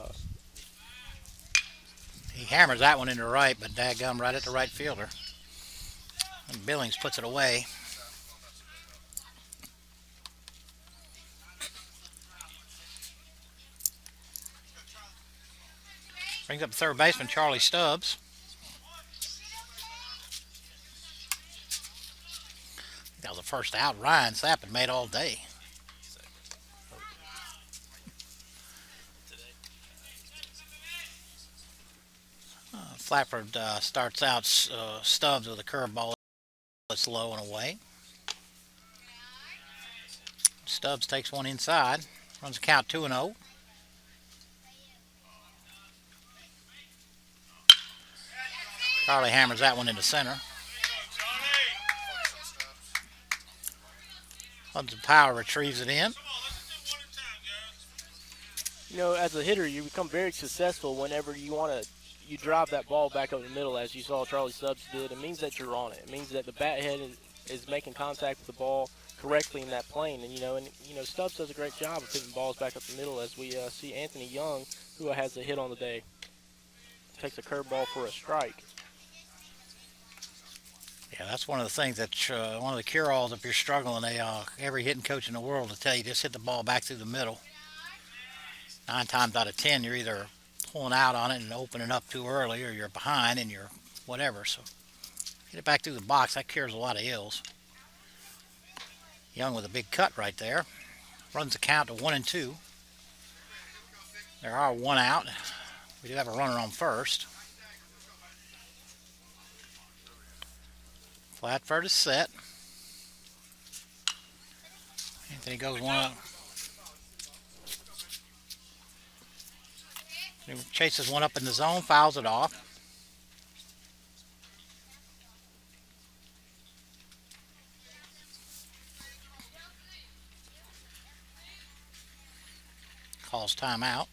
He hammers that one into right, but dadgum right at the right fielder. And Billings puts it away. Brings up third baseman Charlie Stubbs. That was the first out Ryan Sapp had made all day. Flatford starts out Stubbs with a curveball. It's low and away. Stubbs takes one inside. Runs the count 2-0. Charlie hammers that one into center. Hudson Power retrieves it in. As a hitter, you become very successful whenever you drive that ball back up the middle, as you saw Charlie Stubbs did. It means that you're on it. It means that the bat head is making contact with the ball correctly in that plane. And Stubbs does a great job of hitting balls back up the middle, as we see Anthony Young, who has a hit on the day, takes a curveball for a strike. Yeah, that's one of the things that one of the cure-alls if you're struggling. Every hitting coach in the world will tell you just hit the ball back through the middle. 9 times out of 10, you're either pulling out on it and opening up too early, or you're behind and you're whatever. So hit it back through the box. That cures a lot of ills. Young with a big cut right there. Runs the count to 1-2. There are 1 out. We do have a runner on first. Flatford is set. Anthony goes one up. He chases one up in the zone, fouls it off. Calls timeout.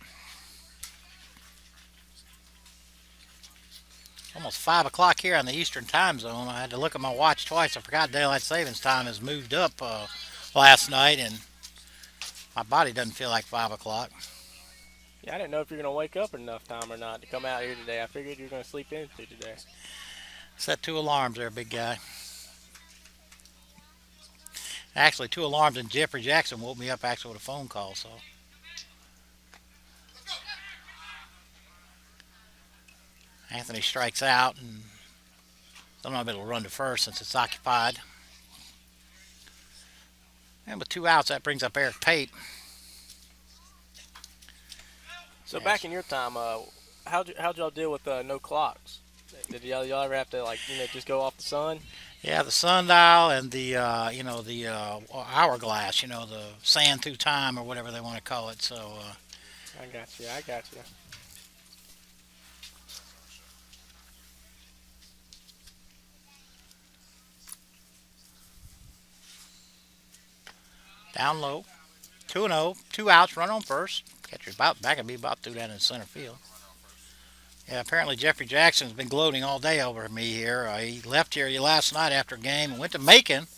Almost 5 o'clock here on the Eastern time zone. I had to look at my watch twice. I forgot daylight savings time has moved up last night, and my body doesn't feel like 5 o'clock. Yeah, I didn't know if you're going to wake up enough time or not to come out here today. I figured you were going to sleep in today. Set 2 alarms there, big guy. Actually, 2 alarms, and Jeffrey Jackson woke me up actually with a phone call. So Anthony strikes out, and don't know if it'll run to first since it's occupied. And with 2 outs, that brings up Eric Pate. So back in your time, how'd y'all deal with no clocks? Did y'all ever have to just go off the sun? Yeah, the sundial and the hourglass, the sand through time or whatever they want to call it. So I got you. Down low, 2-0, 2 outs, run on first. Catcher's back and be about through that in center field. Yeah, apparently Jeffrey Jackson's been gloating all day over me here. He left here last night after a game and went to Macon.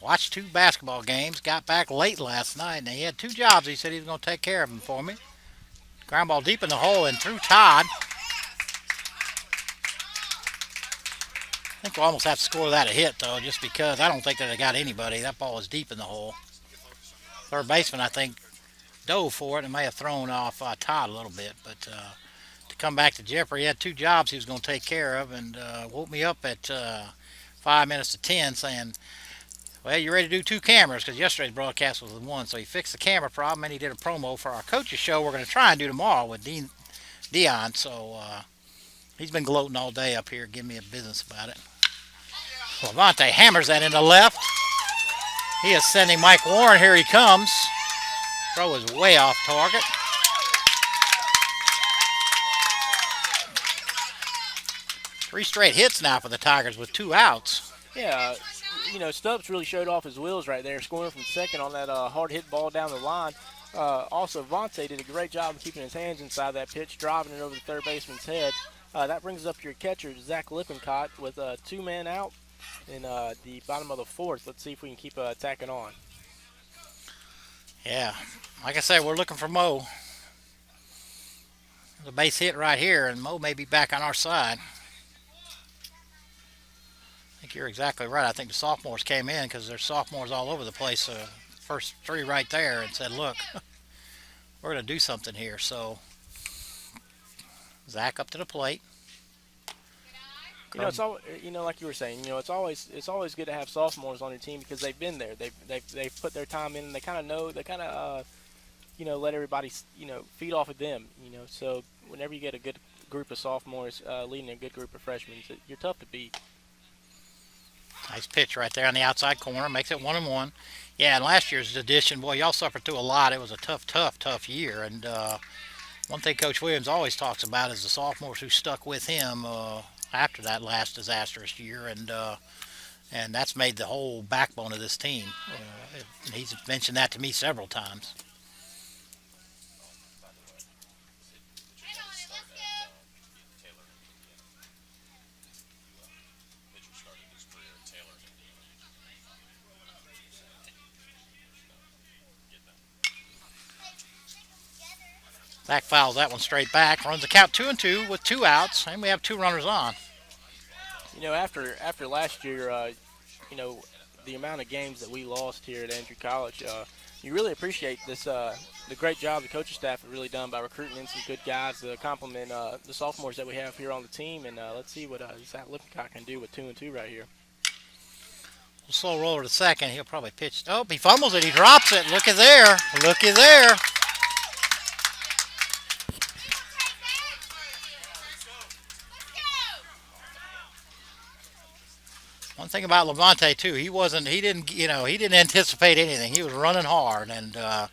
Watched 2 basketball games. Got back late last night, and he had 2 jobs. He said he was going to take care of them for me. Ground ball deep in the hole and through Todd. I think we'll almost have to score that a hit, though, just because I don't think that I got anybody. That ball was deep in the hole. Third baseman, I think, dove for it and may have thrown off Todd a little bit. But to come back to Jeffrey, he had 2 jobs he was going to take care of, and woke me up at 5 minutes to 10 saying, well, you ready to do 2 cameras? Because yesterday's broadcast was the 1. So he fixed the camera problem, and he did a promo for our coaches show we're going to try and do tomorrow with Dion. So He's been gloating all day up here, giving me a business about it. Levante hammers that into left. He is sending Mike Warren. Here he comes. Throw is way off target. Three straight hits now for the Tigers with 2 outs. Yeah, Stubbs really showed off his wheels right there, scoring from second on that hard hit ball down the line. Also, Vontae did a great job of keeping his hands inside that pitch, driving it over the third baseman's head. That brings up your catcher, Zach Lippincott, with 2 men out in the bottom of the fourth. Let's see if we can keep attacking on. Yeah, like I said, we're looking for Mo. The base hit right here, and Mo may be back on our side. I think you're exactly right. I think the sophomores came in because there's sophomores all over the place. First 3 right there, and said, look, we're going to do something here. So Zach up to the plate. It's all like you were saying. It's always good to have sophomores on your team because they've been there. They've put their time in, and they kind of know. They kind of let everybody feed off of them. So whenever you get a good group of sophomores leading a good group of freshmen, you're tough to beat. Nice pitch right there on the outside corner. Makes it 1-1. Yeah, and last year's edition, boy, y'all suffered through a lot. It was a tough year. And one thing Coach Williams always talks about is the sophomores who stuck with him after that last disastrous year. And that's made the whole backbone of this team. He's mentioned that to me several times. Zach fouls that one straight back. Runs the count 2-2 with 2 outs, and we have 2 runners on. After last year, the amount of games that we lost here at Andrew College, you really appreciate this the great job the coaching staff have really done by recruiting in some good guys to complement the sophomores that we have here on the team. And let's see what Zach Lippincott can do with 2-2 right here. Slow roller to second. He'll probably pitch. Oh, he fumbles it. He drops it. Looky there. Looky there. One thing about Levante too, he didn't anticipate anything. He was running hard, and a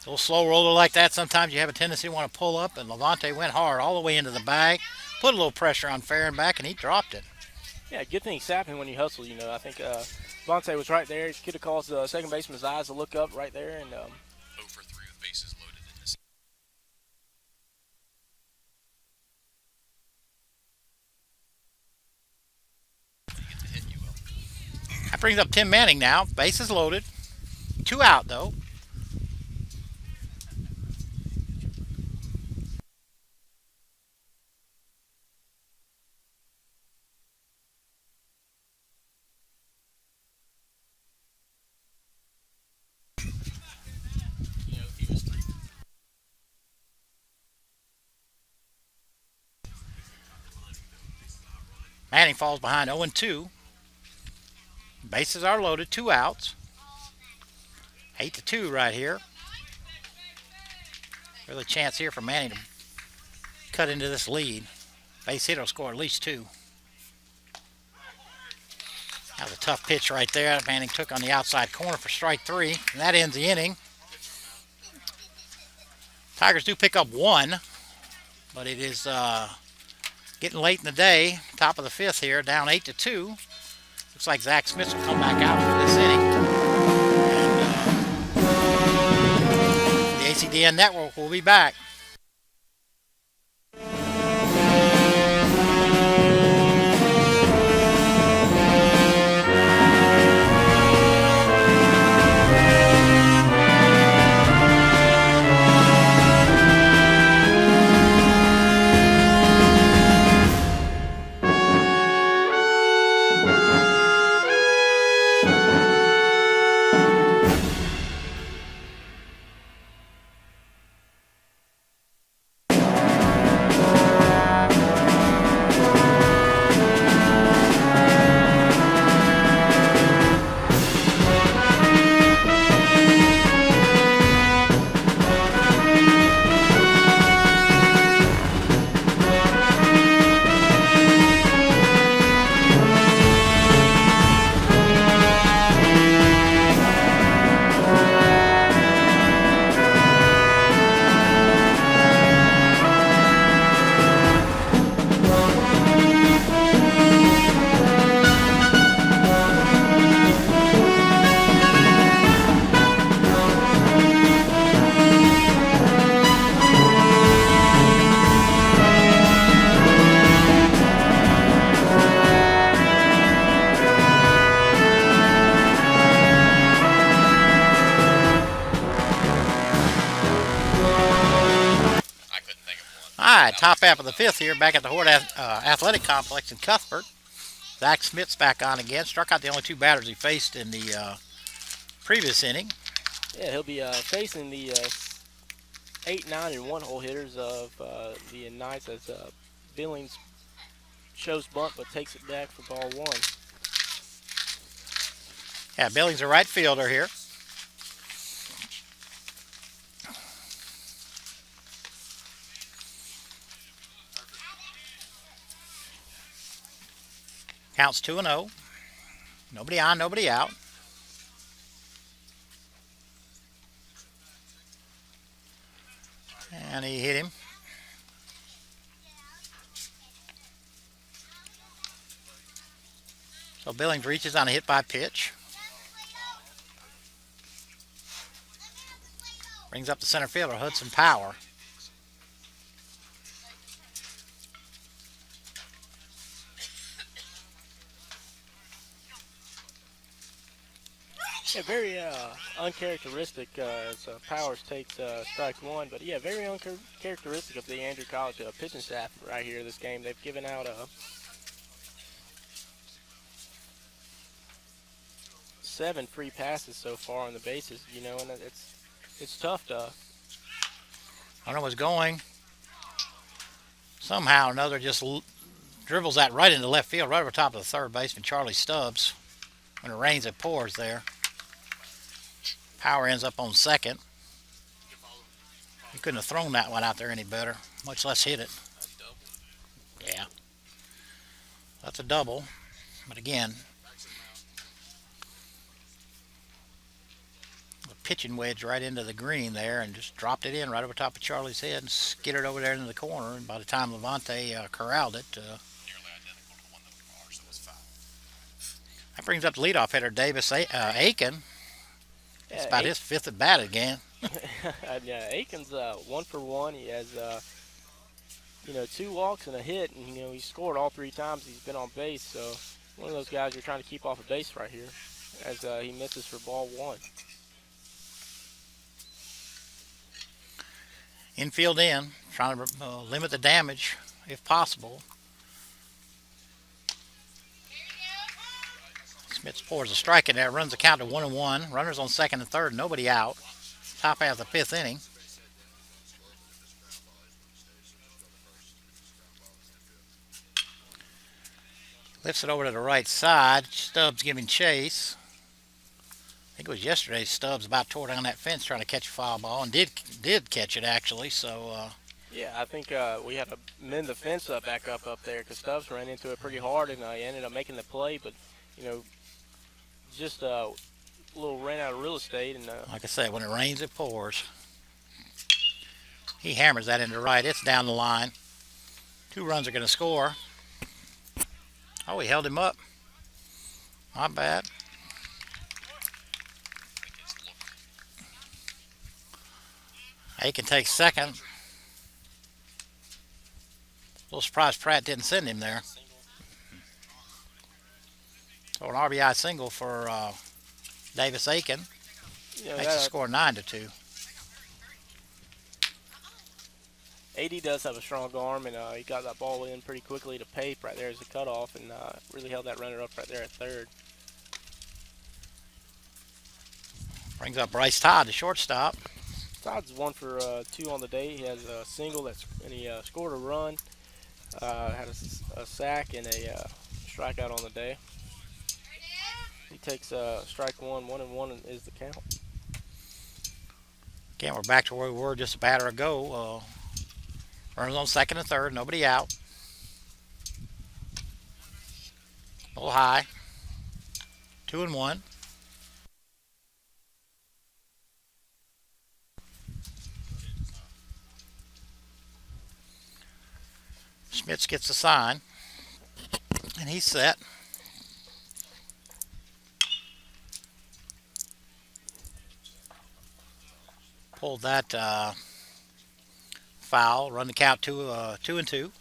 little slow roller like that, sometimes you have a tendency to want to pull up, and Levante went hard all the way into the bag, put a little pressure on Fahrenbach, and he dropped it. Yeah, good thing he's happening when you hustle. I think Levante was right there. He could have caused the second baseman's eyes to look up right there, and 0 for 3 with bases loaded in this. That brings up Tim Manning now. Bases loaded. 2 out, though. Manning falls behind 0-2. Bases are loaded, 2 outs. 8-2 right here. Really a chance here for Manning to cut into this lead. Base hit will score at least 2. That was a tough pitch right there. Manning took on the outside corner for strike 3, and that ends the inning. Tigers do pick up 1, but it is getting late in the day. Top of the 5th here, down 8-2. Looks like Zach Smith will come back out for this inning. And, the ACDN Network will be back. tied. Top half of the fifth here, back at the Horde Athletic Complex in Cuthbert. Zach Smith's back on again. Struck out the only two batters he faced in the previous inning. Yeah, he'll be facing the 8, 9, and 1 hole hitters of the Knights as Billings shows bunt but takes it back for ball 1. Yeah, Billings, a right fielder here. Counts 2-0. Nobody on, nobody out. And he hit him. So Billings reaches on a hit by pitch. Brings up the center fielder, Hudson Power. Yeah, very uncharacteristic as Powers takes strike 1. But yeah, very uncharacteristic of the Andrew College pitching staff right here this game. They've given out 7 free passes so far on the bases, you know, and it's tough to. I don't know what's going. Somehow or another just dribbles that right into left field, right over top of the third baseman, Charlie Stubbs. When it rains, it pours there. Power ends up on second. He couldn't have thrown that one out there any better, much less hit it. Yeah. That's a double. But again, the pitching wedge right into the green there and just dropped it in right over top of Charlie's head and skidded over there into the corner. And by the time Levante corralled it, Nearly identical to the one that was ours, so it was foul. that brings up the leadoff hitter, Davis Aiken. It's about his fifth at bat again. Yeah, Aiken's 1 for 1. He has 2 walks and a hit, and he scored all 3 times he's been on base. So one of those guys you're trying to keep off of base right here, as he misses for ball 1. Infield in, trying to limit the damage if possible. Smith pours a strike in there, runs the count to 1-1. Runners on second and third, nobody out. Top half of the fifth inning. Lifts it over to the right side. Stubbs giving chase. I think it was yesterday Stubbs about tore down that fence trying to catch a foul ball and did catch it actually. So yeah, I think we had to mend the fence back up there because Stubbs ran into it pretty hard and he ended up making the play, but just a little ran out of real estate. And like I said, when it rains, it pours. He hammers that into right. It's down the line. 2 runs are going to score. Oh, he held him up. Not bad. Aiken takes second. A little surprised Pratt didn't send him there. So an RBI single for Davis Aiken. Makes the score 9-2. AD does have a strong arm, and he got that ball in pretty quickly to Pape right there as a cutoff, and really held that runner up right there at third. Brings up Bryce Todd, the shortstop. Todd's 1 for 2 on the day. He has a single and he scored a run, had a sack and a strikeout on the day. He takes strike 1, 1-1 is the count. Again, we're back to where we were just a batter ago. Runners on second and third, nobody out. A little high. 2-1. Smits gets the sign, and he's set. Pulled that foul, run the count 2-2.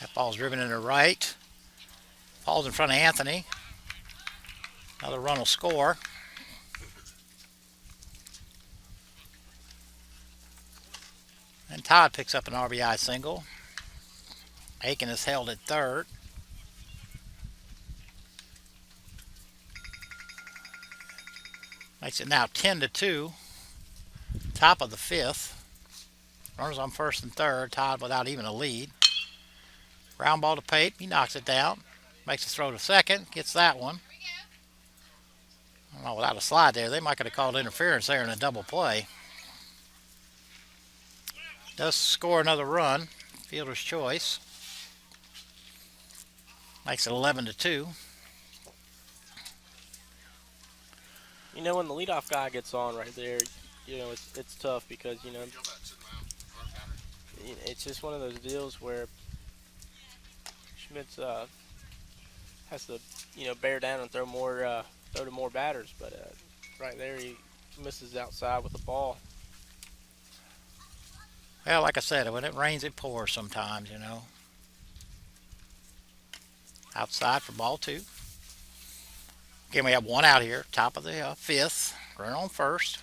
That ball's driven into right. Falls in front of Anthony. Another run will score. And Todd picks up an RBI single. Aiken is held at third. Makes it now 10-2. Top of the fifth. Runners on first and third. Todd without even a lead. Ground ball to Pape. He knocks it down. Makes a throw to second. Gets that one. I don't know, without a slide there, they might have called interference there in a double play. Does score another run. Fielder's choice. Makes it 11-2. You know, when the leadoff guy gets on right there, you know, it's tough because, you know, it's just one of those deals where Schmitz has to, you know, bear down and throw to more batters. But right there, he misses outside with the ball. Well, like I said, when it rains, it pours sometimes, you know. Outside for ball two. Again, we have one out here, top of the fifth. Runner on first.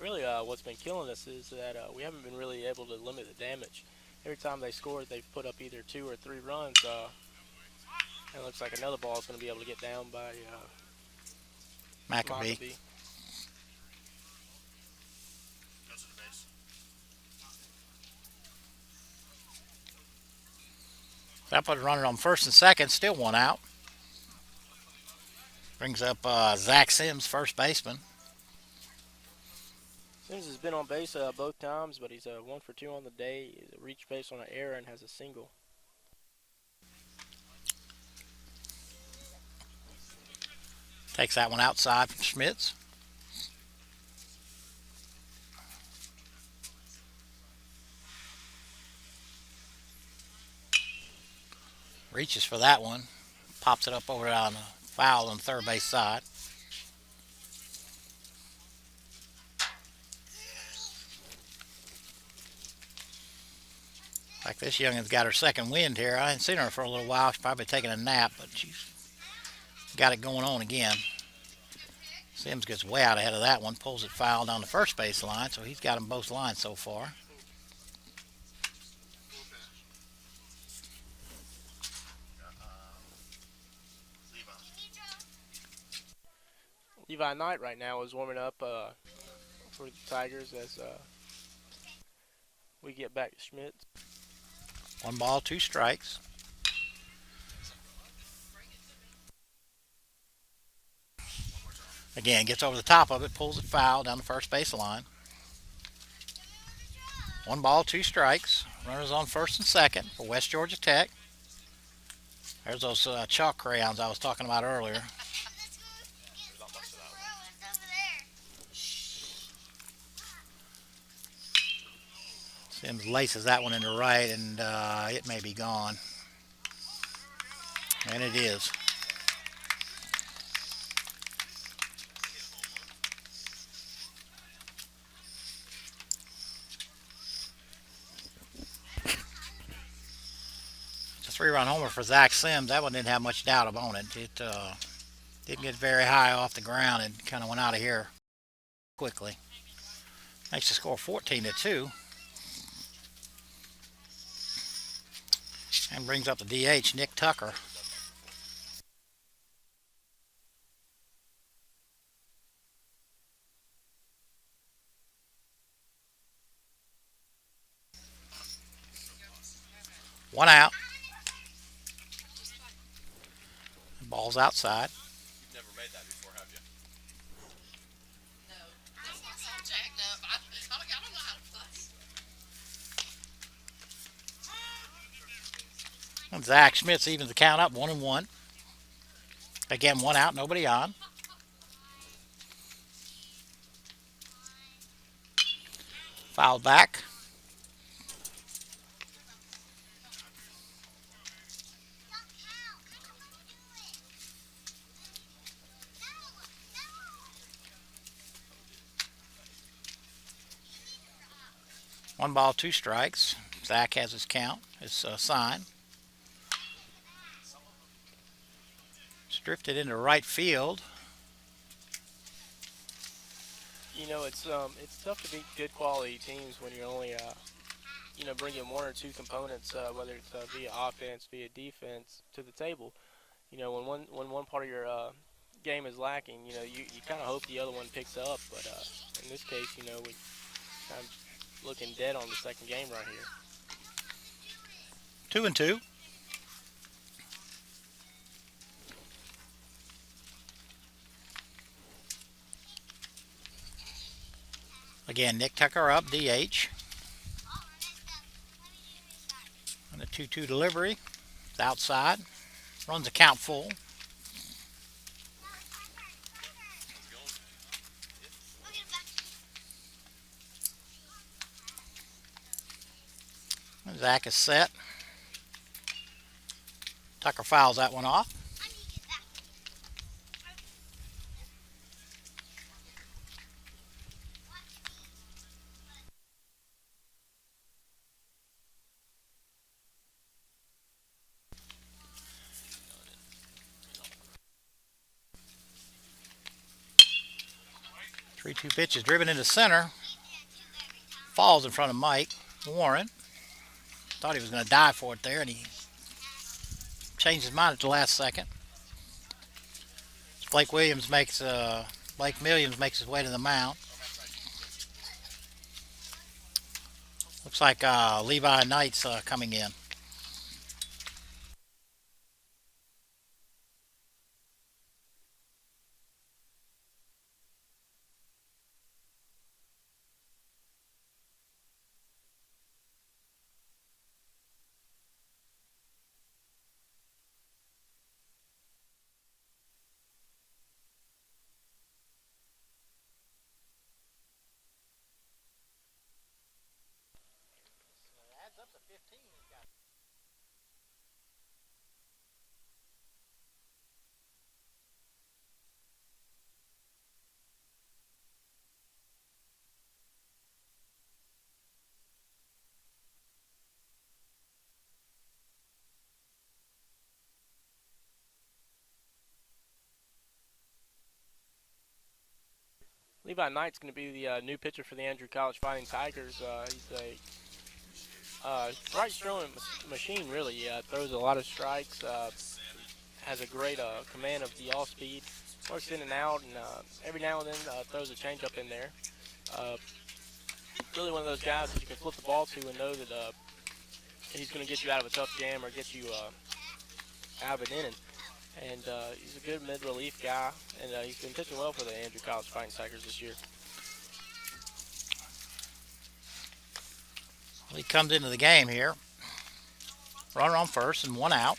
Really, what's been killing us is that we haven't been really able to limit the damage. Every time they score, they've put up either 2 or 3 runs. And it looks like another ball is going to be able to get down by Maccabee. Goes to the base. That put a runner on first and second, still one out. Brings up Zach Sims, first baseman. Sims has been on base both times, but he's 1 for 2 on the day. He's reached base on an error and has a single. Takes that one outside from Schmitz. Reaches for that one. Pops it up over on the foul on the third base side. Like this youngin's got her second wind here. I hadn't seen her for a little while. She's probably taking a nap, but she's got it going on again. Sims gets way out ahead of that one. Pulls it foul down the first base line, so he's got them both lines so far. Levi Knight right now is warming up for the Tigers as we get back to Schmitz. 1 ball, 2 strikes. Again, gets over the top of it, pulls it foul down the first base line. 1 ball, 2 strikes. Runners on first and second for West Georgia Tech. There's those chalk crayons I was talking about earlier. Sims laces that one into right, and it may be gone. And it is. It's a 3-run homer for Zach Sims. That one didn't have much doubt about it. It didn't get very high off the ground and kind of went out of here quickly. Makes the score 14-2. And brings up the DH, Nick Tucker. One out. The ball's outside. You've never made that before, have you? No, that's all jacked up. I don't know how to play. And Zach Schmitz evens the count up 1-1. Again, 1 out, nobody on. Fouled back. 1 ball, 2 strikes. Zach has his count, his sign. It's drifted into right field. You know, it's tough to beat good quality teams when you're only bringing one or two components, whether it's via offense, via defense, to the table. You know, when one part of your game is lacking, you kind of hope the other one picks up. But in this case, we kind of looking dead on the second game right here. 2-2. Again, Nick Tucker up, DH. And a 2-2 delivery. It's outside. Runs the count full. Zach is set. Tucker fouls that one off. Three-two pitch is driven into center. Falls in front of Mike Warren. Thought he was going to die for it there, and he changed his mind at the last second. Blake Williams makes his way to the mound. Looks like Levi Knight's coming in. Levi Knight's going to be the new pitcher for the Andrew College Fighting Tigers. He's a strike-throwing machine, really. Throws a lot of strikes, has a great command of the off-speed, works in and out, and every now and then throws a changeup in there. Really one of those guys that you can flip the ball to and know that he's going to get you out of a tough jam or get you out of an inning. And he's a good mid-relief guy, and he's been pitching well for the Andrew College Fighting Tigers this year. Well, he comes into the game here. Runner on first and 1 out.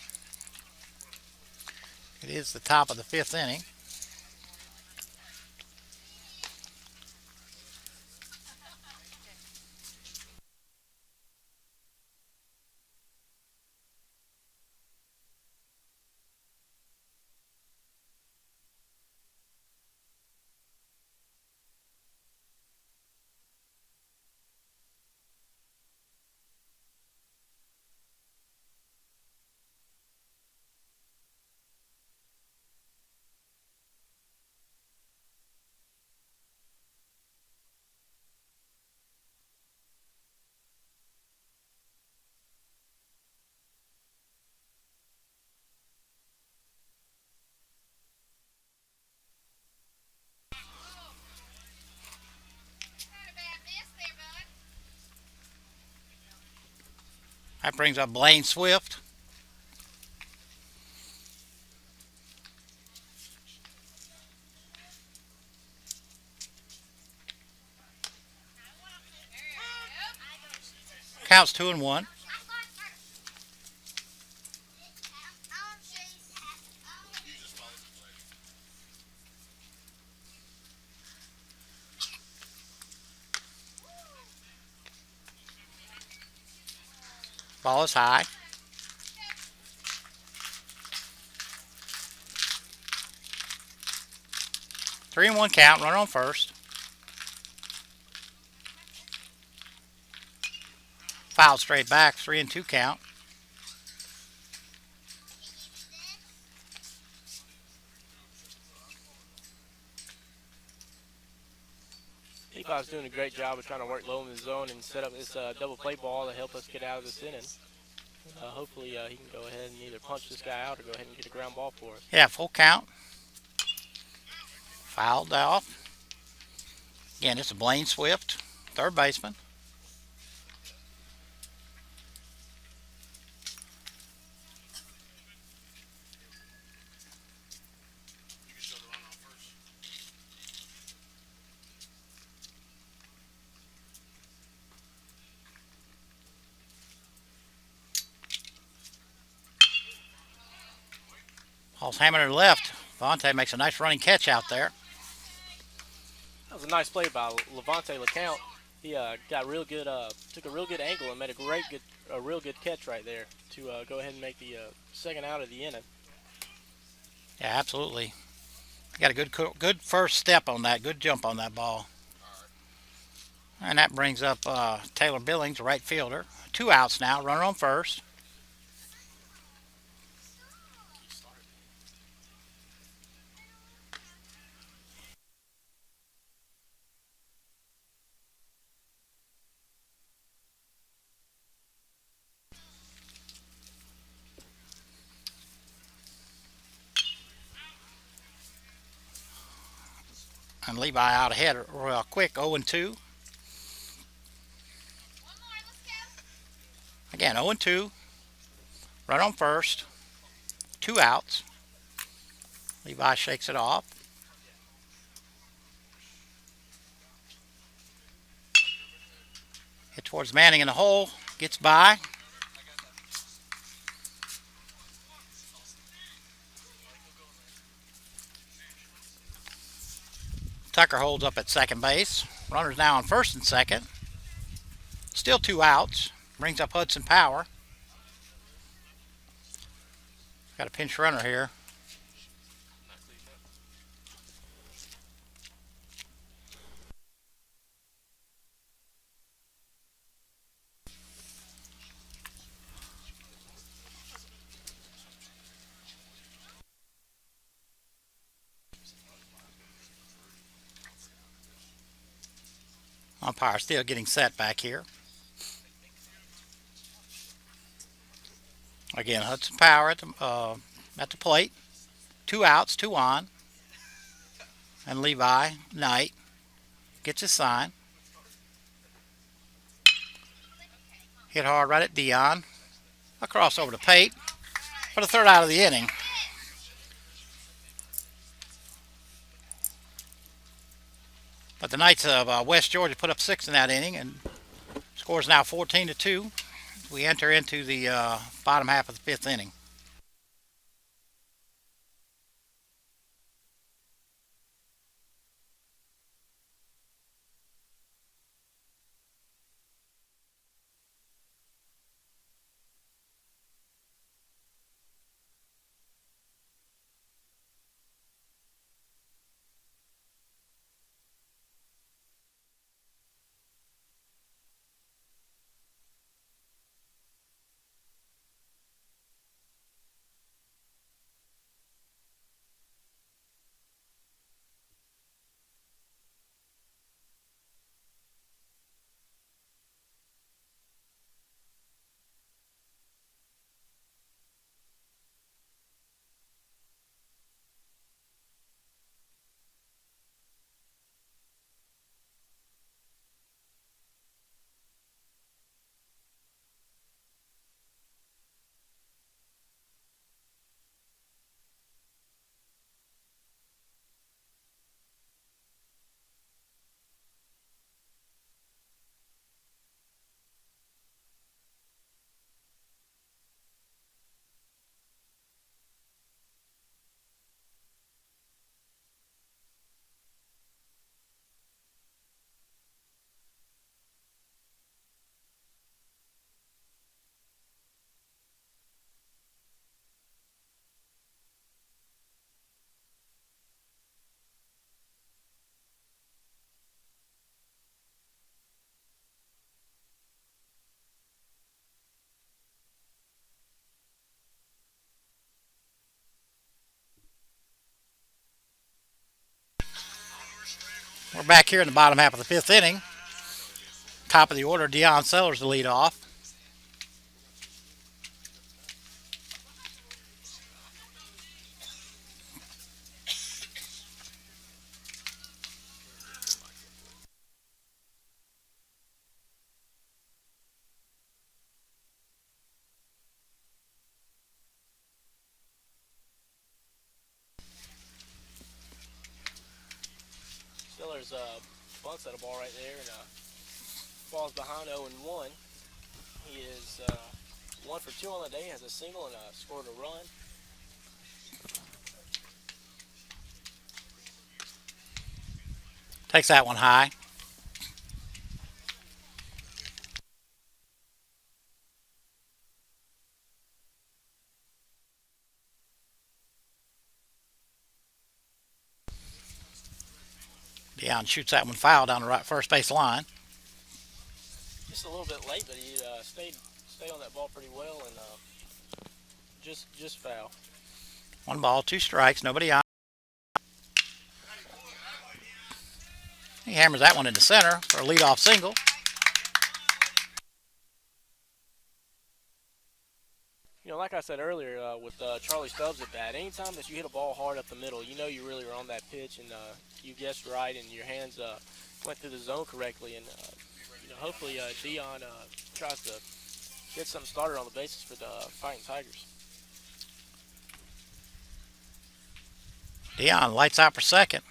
It is the top of the 5th inning. That brings up Blaine Swift. Counts 2-1. Ball is high. Three and 1 count. Runner on first. Foul straight back, 3-2 count. Levi's doing a great job of trying to work low in the zone and set up this double play ball to help us get out of this inning. Hopefully he can go ahead and either punch this guy out or go ahead and get a ground ball for us. Yeah, full count. Fouled off. Again, it's a Blaine Swift, third baseman. You can show the runner on first. Ball's hammered to the left. Vontae makes a nice running catch out there. That was a nice play by Levante LeCount. He got real good, took a real good angle and made a real good catch right there to go ahead and make the second out of the inning. Yeah, absolutely. Got a good first step on that, good jump on that ball. And that brings up Taylor Billings, right fielder. 2 outs now, runner on first. And Levi out ahead real quick, 0-2. Again, 0-2. Run on first. 2 outs. Levi shakes it off. Hit towards Manning in the hole. Gets by. Tucker holds up at second base. Runner's now on first and second. Still 2 outs. Brings up Hudson Power. Got a pinch runner here. Umpire still getting set back here. Again, Hudson Power at the plate. 2 outs, 2 on. And Levi Knight gets his sign. Hit hard right at Dion. A cross over to Pate for the 3rd out of the inning. But the Knights of West Georgia put up 6 in that inning, and scores now 14-2. We enter into the bottom half of the 5th inning. We're back here in the bottom half of the fifth inning. Top of the order, Deion Sellers to lead off. Sellers bunts at a ball right there and falls behind 0-1. He is 1 for 2 on the day, has a single and scored a run. Takes that one high. Deion shoots that one foul down the right first base line. Just a little bit late, but he stayed on that ball pretty well and just foul. 1 ball, 2 strikes, nobody on. He hammers that one into center for a leadoff single. You know, like I said earlier, with Charlie Stubbs at bat, anytime that you hit a ball hard up the middle, you know you really are on that pitch, and you guessed right, and your hands went through the zone correctly, and you know, hopefully Deion tries to get something started on the bases for the Fighting Tigers. Deion lights out for second.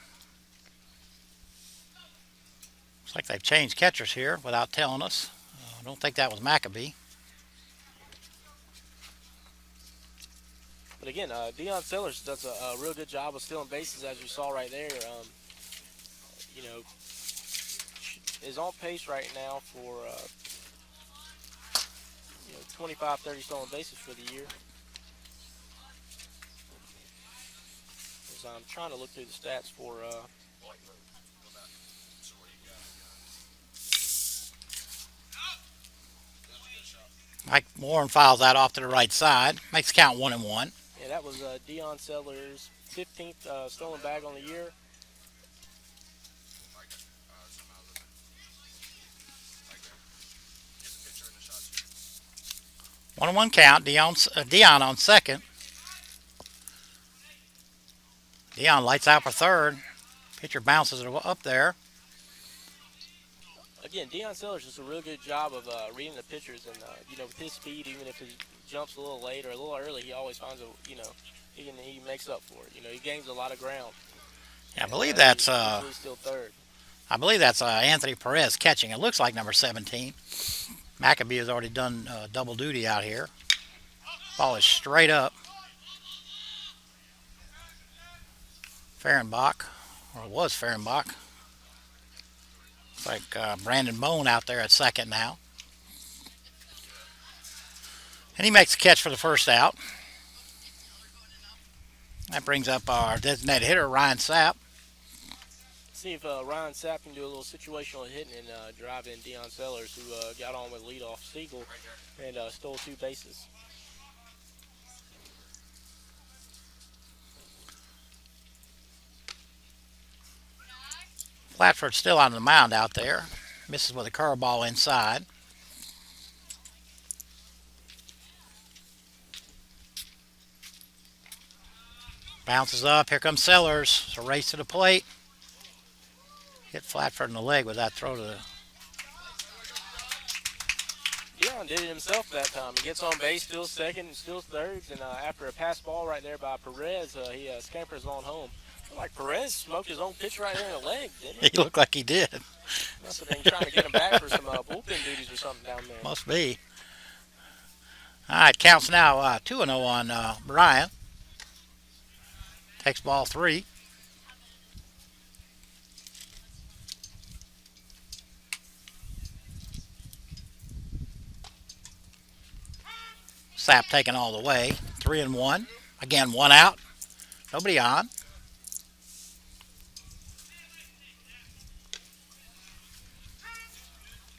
Looks like they've changed catchers here without telling us. I don't think that was Maccabee. But again, Deion Sellers does a real good job of stealing bases, as you saw right there. You know, is on pace right now for 25, 30 stolen bases for the year. As I'm trying to look through the stats for. Mike Warren fouls that off to the right side. Makes count 1-1. Yeah, that was Deion Sellers' 15th stolen bag on the year. One and one count. Deion on second. Deion lights out for third. Pitcher bounces it up there. Again, Deion Sellers does a real good job of reading the pitchers, and you know, with his speed, even if he jumps a little late or a little early, he always finds he makes up for it. You know, he gains a lot of ground. Yeah, I believe that's he's still third. I believe that's Anthony Perez catching. It looks like number 17. Maccabee has already done double duty out here. Ball is straight up. Fehrenbach, or it was Fehrenbach. Looks like Brandon Bone out there at second now. And he makes the catch for the first out. That brings up our designated hitter, Ryan Sapp. See if Ryan Sapp can do a little situational hitting and drive in Deion Sellers, who got on with leadoff Siegel and stole 2 bases. Flatford's still on the mound out there. Misses with a curveball inside. Bounces up. Here comes Sellers. It's a race to the plate. Hit Flatford in the leg with that throw to the... Deion did it himself that time. He gets on base, steals second, and steals thirds, and after a pass ball right there by Perez, he scampers on home. Like Perez smoked his own pitch right there in the leg, didn't he? He looked like he did. Must have been trying to get him back for some bullpen duties or something down there. Must be. All right, counts now 2-0 on Bryant. Takes ball 3. Sapp taking all the way. 3-1. Again, 1 out. Nobody on.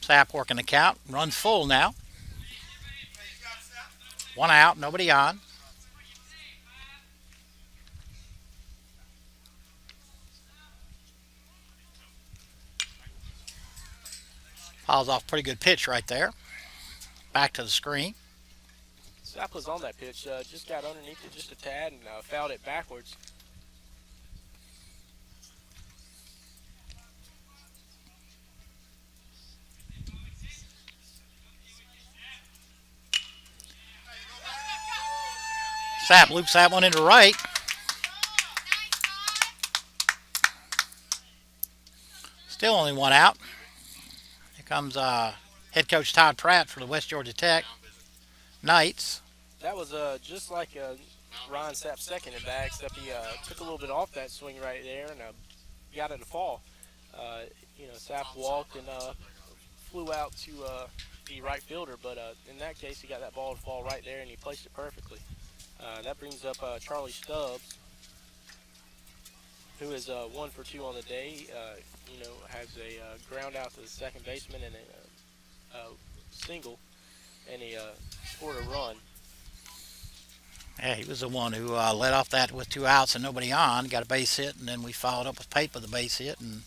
Sapp working the count. Runs full now. 1 out. Nobody on. Fouls off a pretty good pitch right there. Back to the screen. Sapp was on that pitch, just got underneath it just a tad and fouled it backwards. Sapp loops that one into right. Still only one out. Here comes head coach Todd Pratt for the West Georgia Tech Knights. That was just like Ryan Sapp's second at bat, except he took a little bit off that swing right there and got it to fall. Sapp walked and flew out to the right fielder, but in that case, he got that ball to fall right there and he placed it perfectly. That brings up Charlie Stubbs, who is 1 for 2 on the day. Has a ground out to the second baseman and a single, and he scored a run. Yeah, he was the one who led off that with 2 outs and nobody on. Got a base hit, and then we followed up with Pape with a base hit and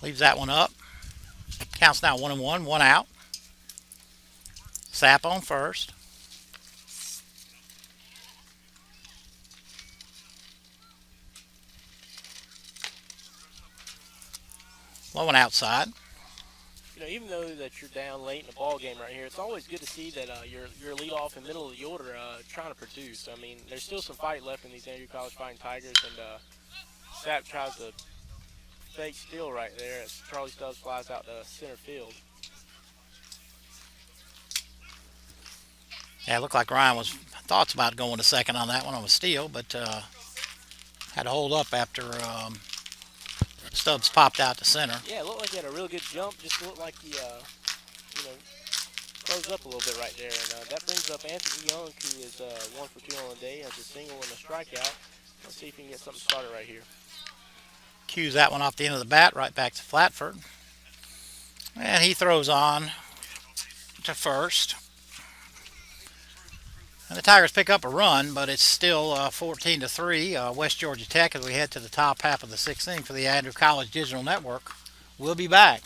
leaves that one up. Counts now 1-1, 1 out. Sapp on first. Low one outside. Even though that you're down late in the ball game right here, it's always good to see that you're lead off in middle of the order trying to produce. I mean, there's still some fight left in these Andrew College Fighting Tigers, and Sapp tries to fake steal right there as Charlie Stubbs flies out to center field. Yeah, it looked like Ryan was thoughts about going to second on that one on a steal, but had to hold up after Stubbs popped out to center. Yeah, it looked like he had a real good jump. Just looked like he, froze up a little bit right there. And that brings up Anthony Young, who is 1 for 2 on the day, has a single and a strikeout. Let's see if he can get something started right here. Cues that one off the end of the bat, right back to Flatford. And he throws on to first. And the Tigers pick up a run, but it's still 14-3. West Georgia Tech as we head to the top half of the 6th inning for the Andrew College Digital Network. We'll be back.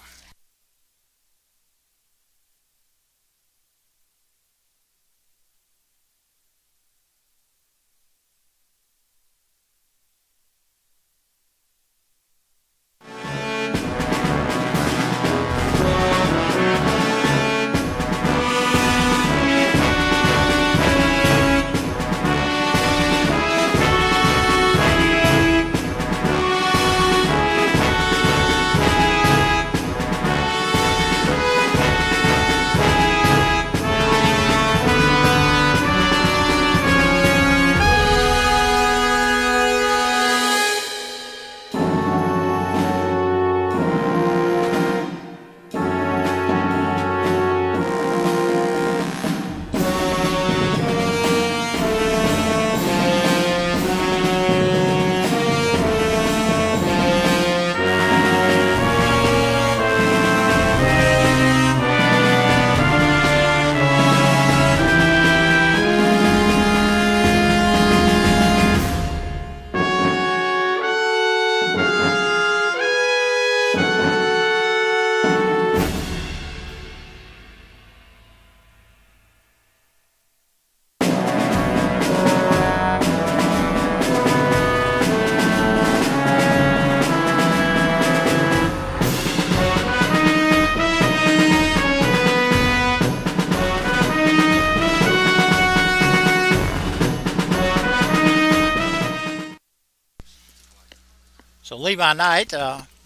So Levi Knight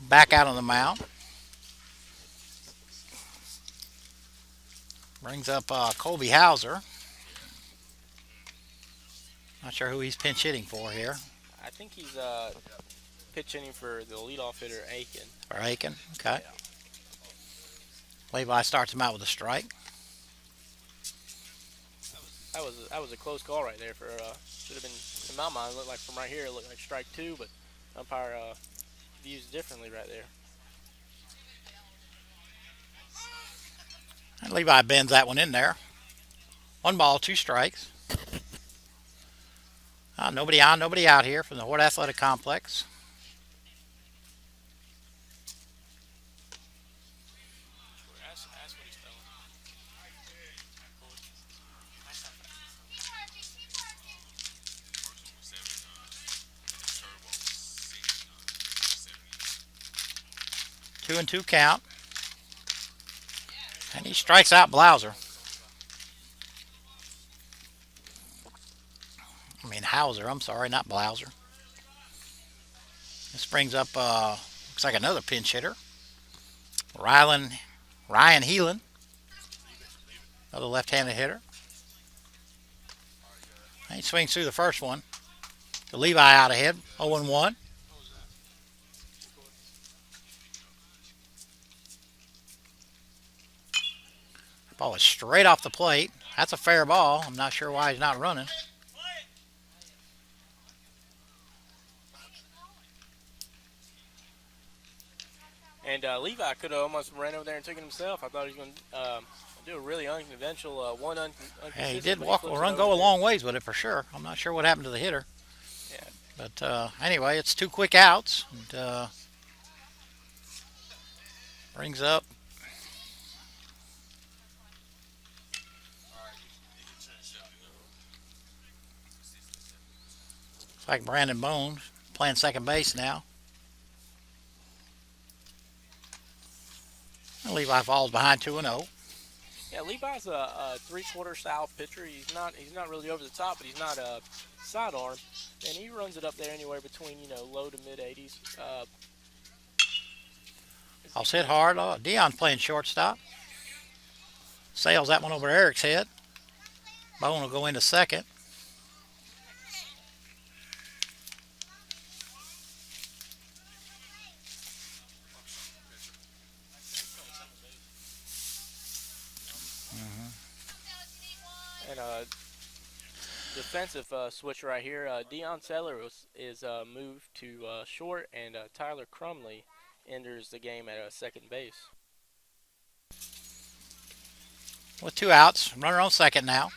back out on the mound. Brings up Colby Hauser. Not sure who he's pinch hitting for here. I think he's pitch hitting for the leadoff hitter, Aiken. For Aiken, okay. Yeah. Levi starts him out with a strike. That was a close call right there. Should have been, in my mind, looked like from right here, it looked like strike 2, but umpire views differently right there. And Levi bends that one in there. 1 ball, 2 strikes. Nobody on, nobody out here from the Hort Athletic Complex. 2-2 count. And he strikes out Blauser. I mean Hauser, I'm sorry, not Blauser. This brings up, looks like another pinch hitter. Ryan Heelan, another left-handed hitter. He swings through the first one. The Levi out ahead, 0-1. Ball is straight off the plate. That's a fair ball. I'm not sure why he's not running. And Levi could have almost ran over there and took it himself. I thought he was going to do a really unconventional Yeah, he did go a long ways with it for sure. I'm not sure what happened to the hitter. Yeah. But anyway, it's 2 quick outs. And, brings up it's like Brandon Bones playing second base now. And Levi falls behind 2-0. Yeah, Levi's a three-quarter style pitcher. He's not really over the top, but he's not a sidearm, and he runs it up there anywhere between low to mid 80s. Ball's hit hard. Dion's playing shortstop. Sails that one over Eric's head. Bone will go into second. And defensive switch right here. Dion Taylor is moved to short, and Tyler Crumley enters the game at second base. With 2 outs, runner on second now.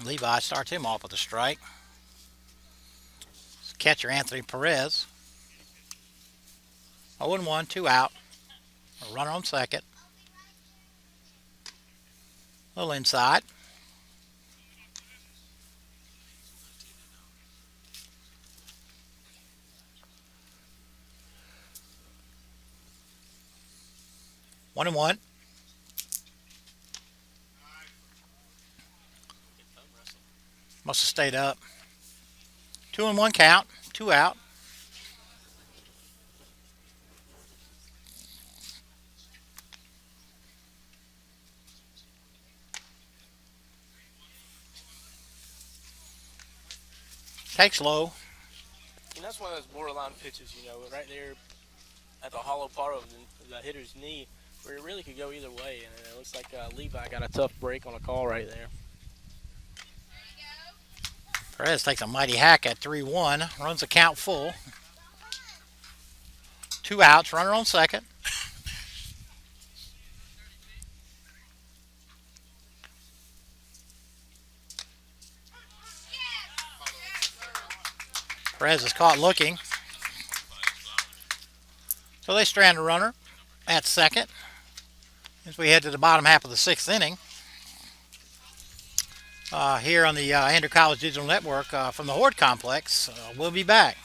Levi starts him off with a strike. Catcher Anthony Perez. 0-1, 2 out. A runner on second. A little inside. One and one. Must have stayed up. 2-1 count. 2 out. Takes low. And that's one of those borderline pitches, right there at the hollow part of the hitter's knee, where it really could go either way. And it looks like Levi got a tough break on a call right there. Perez takes a mighty hack at 3-1. Runs the count full. 2 outs. Runner on second. Perez is caught looking. So they strand a runner at second as we head to the bottom half of the 6th inning. Here on the Andrew College Digital Network from the Horde Complex. We'll be back.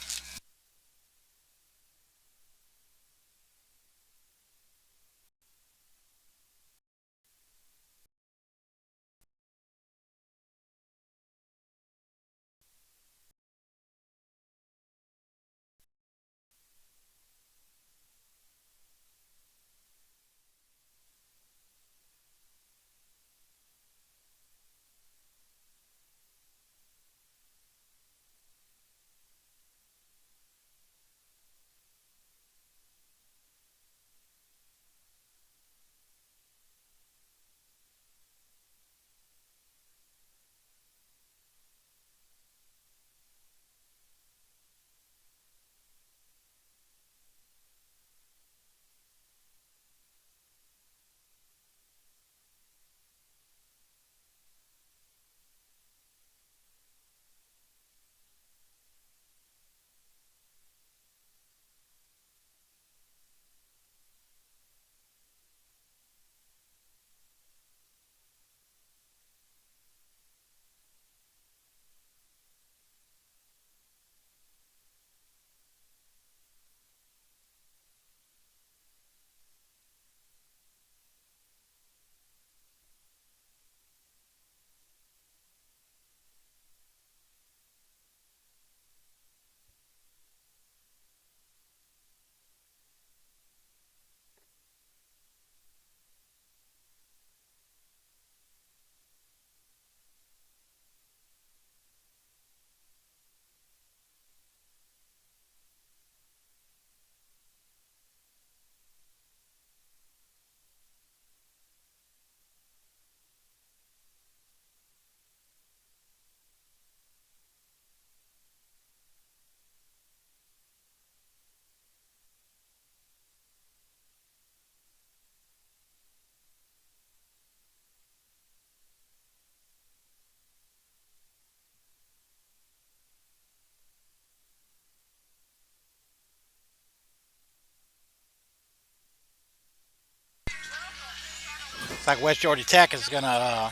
Looks like West Georgia Tech is going to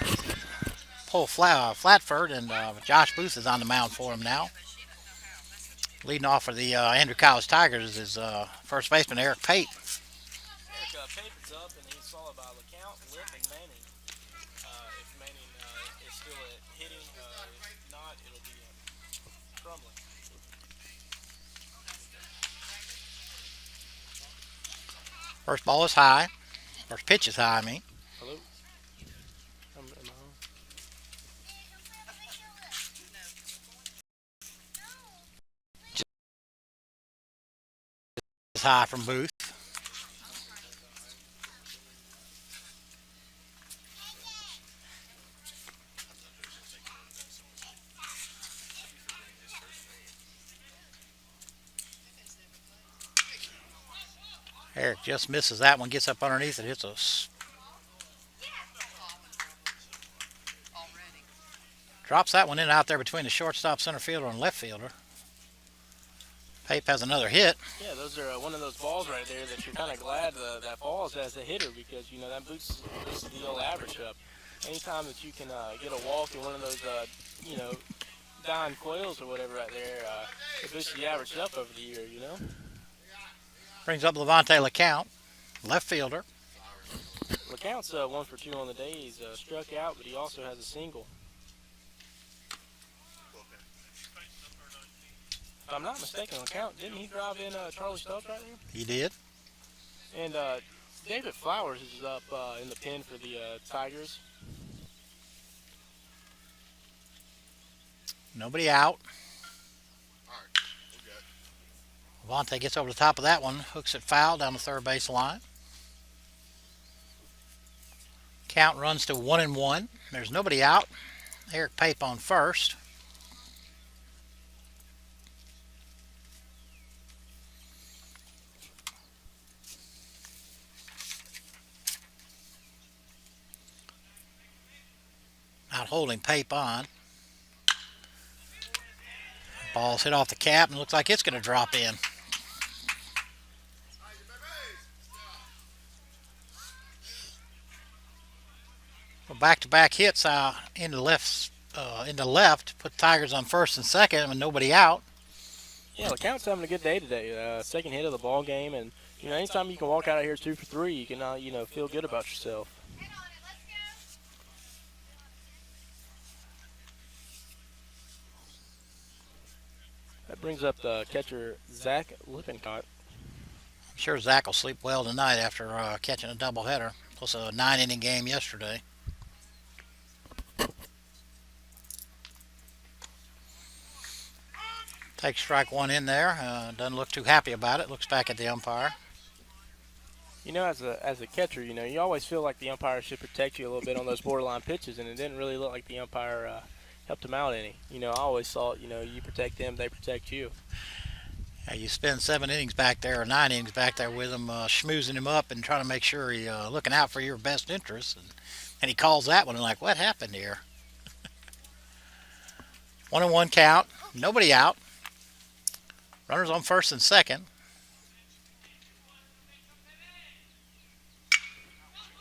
pull Flatford, and Josh Booth is on the mound for him now. Leading off for the Andrew College Tigers is first baseman Eric Pate. Eric Pape is up, and he's followed by LeCount, Lip, and Manning. If Manning is still hitting, if not, it'll be Crumley. First ball is high. First pitch is high, I mean. Hello? Am I on? Is high from Booth. Eric just misses that one, gets up underneath it, hits a Already. drops that one in out there between the shortstop, center fielder, and left fielder. Pape has another hit. Yeah, those are one of those balls right there that you're kind of glad that falls as a hitter because, you know, that boosts the old average up. Anytime that you can get a walk in one of those, you know, dying coils or whatever right there, it boosts the average up over the year, you know? Brings up Levante LeCount, left fielder. LeCount's 1 for 2 on the day. He's struck out, but he also has a single. If I'm not mistaken, LeCount, didn't he drive in Charlie Stubbs right there? He did. And David Flowers is up in the pen for the Tigers. Nobody out. All right, we got Levante gets over the top of that one, hooks it foul down the third base line. Count runs to 1-1. There's nobody out. Eric Pape on first. Not holding Pape on. Ball's hit off the cap and looks like it's going to drop in. Well, back-to-back hits into left, put Tigers on first and second with nobody out. Yeah, LeCount's having a good day today. Second hit of the ball game, and you know, anytime you can walk out of here 2 for 3, you can you know, feel good about yourself. That brings up the catcher Zach Lippincott. I'm sure Zach will sleep well tonight after catching a doubleheader, plus a 9-inning game yesterday. Takes strike one in there. Doesn't look too happy about it. Looks back at the umpire. You know, as a catcher, you know, you always feel like the umpire should protect you a little bit on those borderline pitches, and it didn't really look like the umpire helped him out any. You know, I always thought, you know, you protect them, they protect you. You spend 7 innings back there or 9 innings back there with him, schmoozing him up and trying to make sure he's looking out for your best interests. And he calls that one and like, what happened here? 1-1 count. Nobody out. Runners on first and second.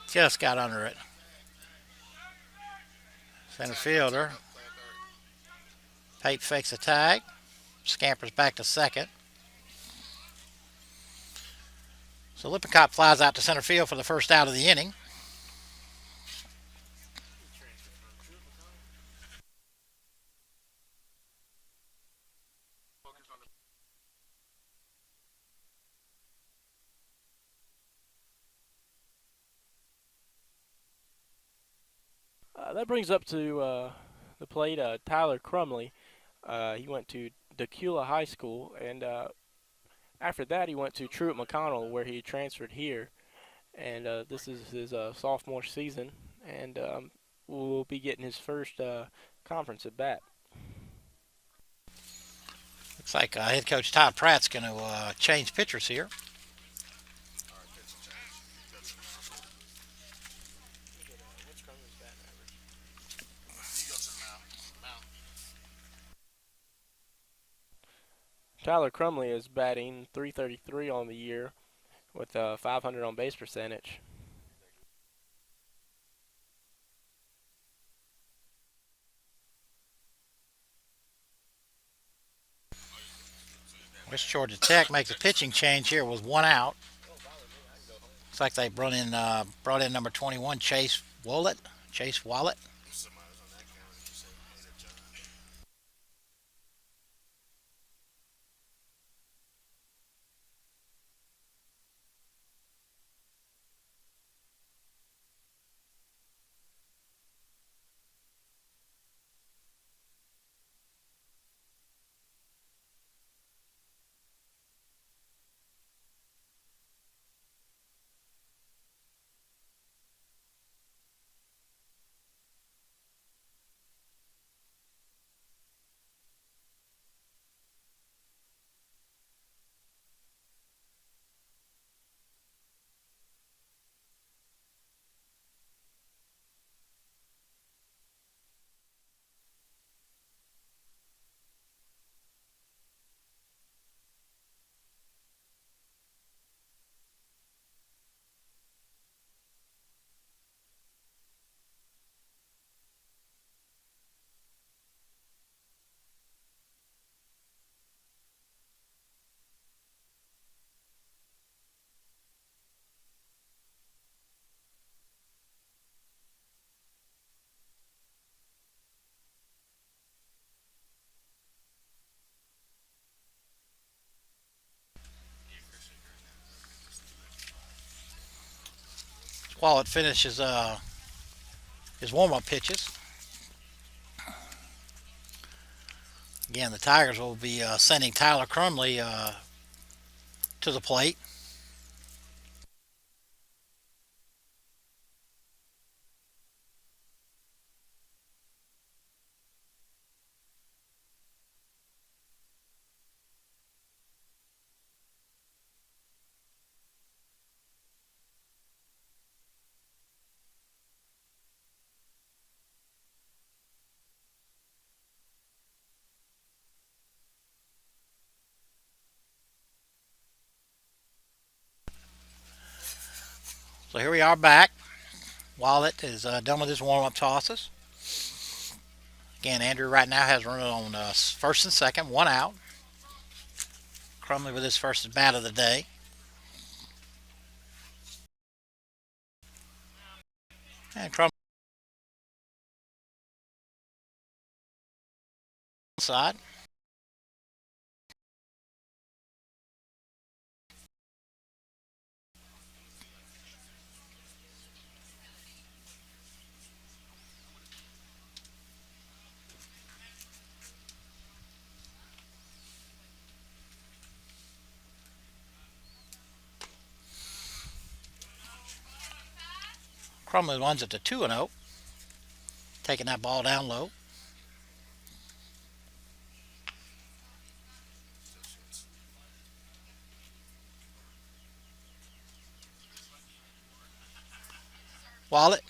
Just got under it. Center fielder. Pape fakes a tag. Scampers back to second. So Lippincott flies out to center field for the first out of the inning. That brings up to the plate Tyler Crumley. He went to Decula High School, and after that he went to Truett McConnell, where he transferred here. And this is his sophomore season, and will be getting his first conference at bat. Looks like head coach Todd Pratt's going to change pitchers here. Tyler Crumley is batting .333 on the year with 500 on base percentage. West Georgia Tech makes a pitching change here with one out. Looks like they brought in number 21 Chase Wallet. Somebody was on that camera that you say Hater John. Wallet finishes his warm-up pitches. Again, the Tigers will be sending Tyler Crumley to the plate. So here we are back. Wallet is done with his warm-up tosses. Again, Andrew right now has run on first and second, one out. Crumley with his first at bat of the day. And Crumley side. Crumley runs it to 2-0. Taking that ball down low. Wallet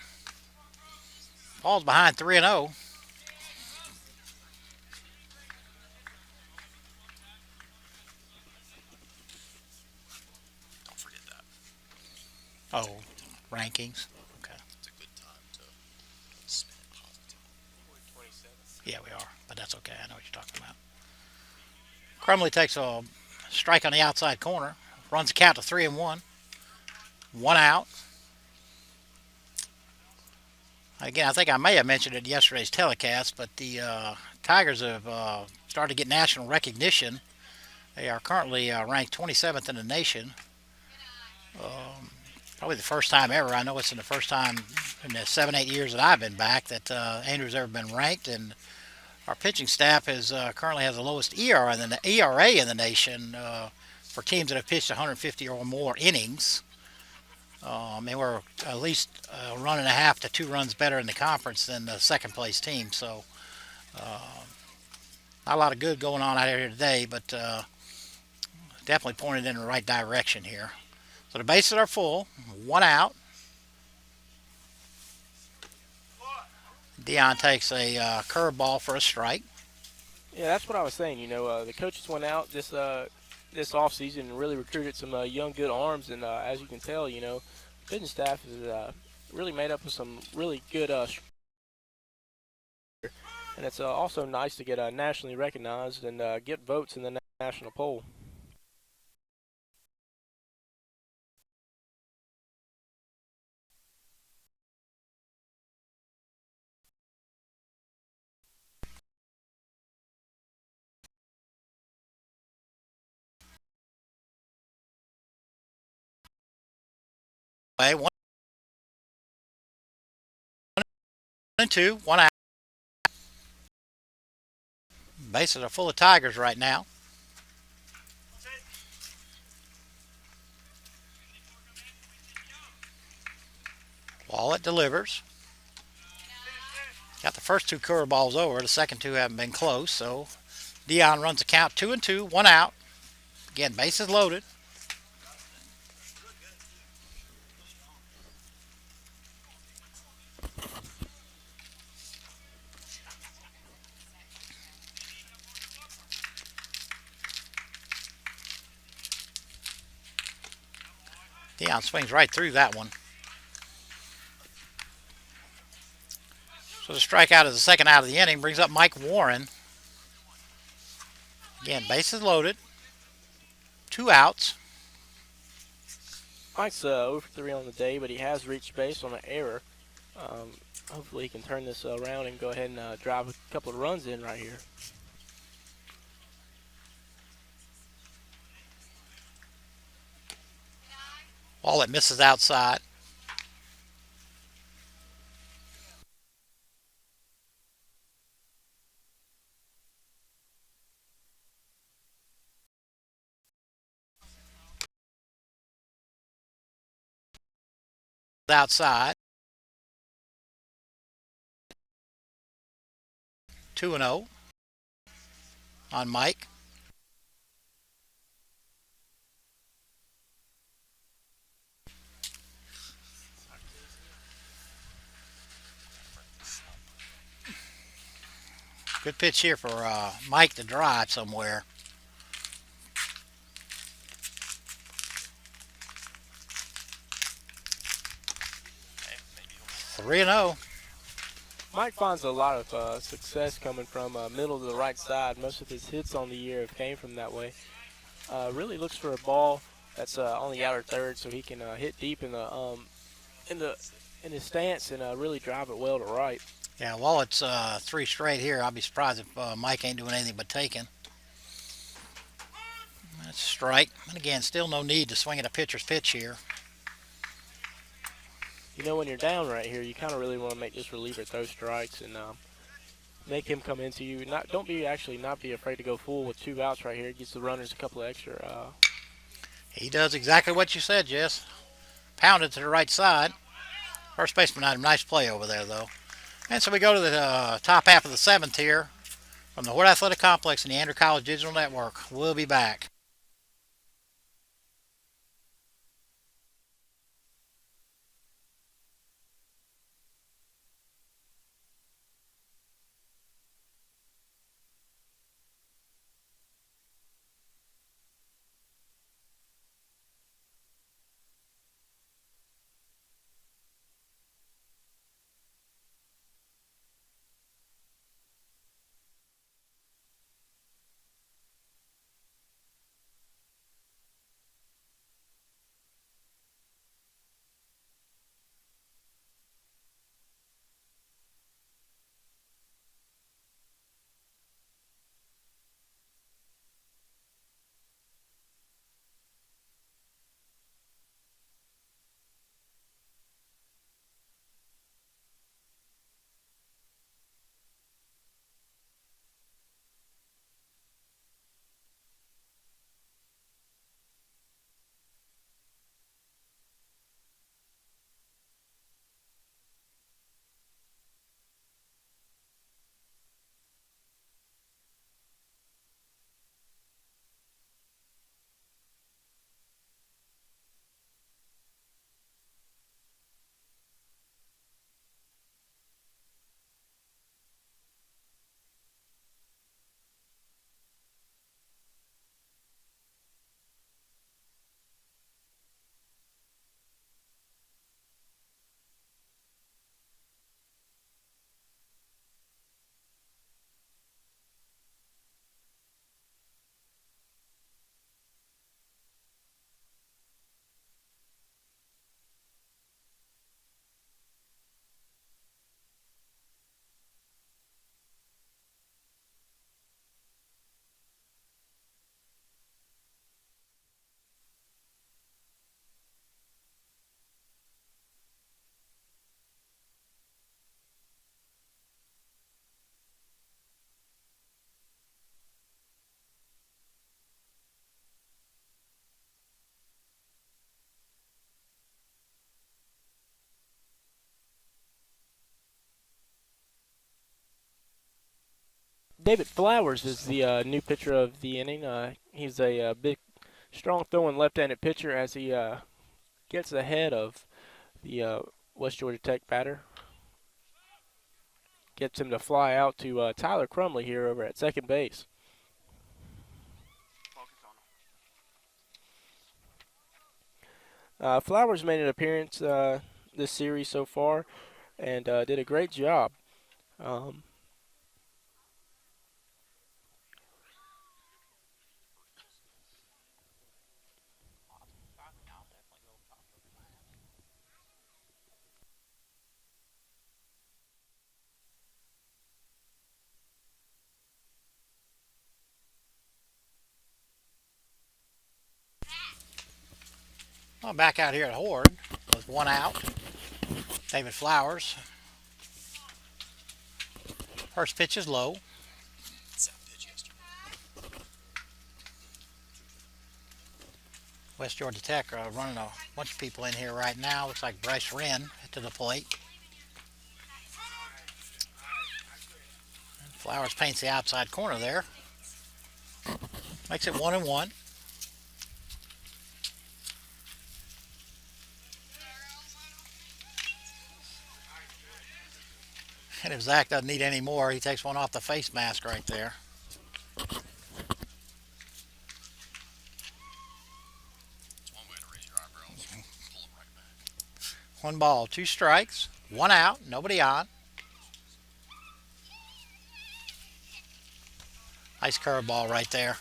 falls behind 3-0. Don't forget that. Oh, rankings. Okay. It's a good time to spin it positive. Yeah, we are, but that's okay. I know what you're talking about. Crumley takes a strike on the outside corner, runs the count to 3-1. One out. Again, I think I may have mentioned it in yesterday's telecast, but the Tigers have started to get national recognition. They are currently ranked 27th in the nation. Probably the first time ever. I know it's in the first time in the 7-8 years that I've been back that Andrew's ever been ranked, and our pitching staff currently has the lowest ERA in the nation for teams that have pitched 150 or more innings. We're at least a run and a half to 2 runs better in the conference than the second place team. So not a lot of good going on out here today, but definitely pointed in the right direction here. So the bases are full, one out. Dion takes a curveball for a strike. Yeah, that's what I was saying. The coaches went out this offseason and really recruited some young, good arms. And as you can tell, pitching staff is really made up of some really good and it's also nice to get nationally recognized and get votes in the national poll. One and two, one out. Bases are full of tigers right now. Wallet delivers. Got the first two curveballs over. The second two haven't been close. So Dion runs the count 2-2, one out. Again, bases loaded. Dion swings right through that one. So the strikeout is the second out of the inning. Brings up Mike Warren. Again, bases loaded. Two outs. Mike's 0 for 3 on the day, but he has reached base on an error. Hopefully he can turn this around and go ahead and drive a couple of runs in right here. Wallet misses outside. Outside. 2-0 on Mike. Good pitch here for Mike to drive somewhere. Okay, 3-0. Mike finds a lot of success coming from middle to the right side. Most of his hits on the year have came from that way. Really looks for a ball that's on the outer third, so he can hit deep in his stance and really drive it well to right. Yeah, Wallet's 3 straight here. I'll be surprised if Mike ain't doing anything but taking. That's a strike. And again, still no need to swing at a pitcher's pitch here. You know, when you're down right here, you kind of really want to make this reliever throw strikes and make him come into you. Don't be afraid to go full with 2 outs right here. Gives the runners a couple of extra. He does exactly what you said, Jess. Pounded to the right side. First baseman had a nice play over there, though. And so we go to the top half of the 7th here from the Hort Athletic Complex and the Andrew College Digital Network. We'll be back. David Flowers is the new pitcher of the inning. He's a big, strong throwing left-handed pitcher as he gets ahead of the West Georgia Tech batter. Gets him to fly out to Tyler Crumley here over at second base. Flowers made an appearance this series so far and did a great job. Well, back out here at Horde with one out. David Flowers. First pitch is low. Sound pitch yesterday. West Georgia Tech are running a bunch of people in here right now. Looks like Bryce Wren to the plate. And Flowers paints the outside corner there. Makes it 1-1. And if Zach doesn't need any more, he takes one off the face mask right there. It's one way to raise your eyebrows. Pull them right back. 1 ball, 2 strikes, 1 out, nobody on. Nice curveball right there.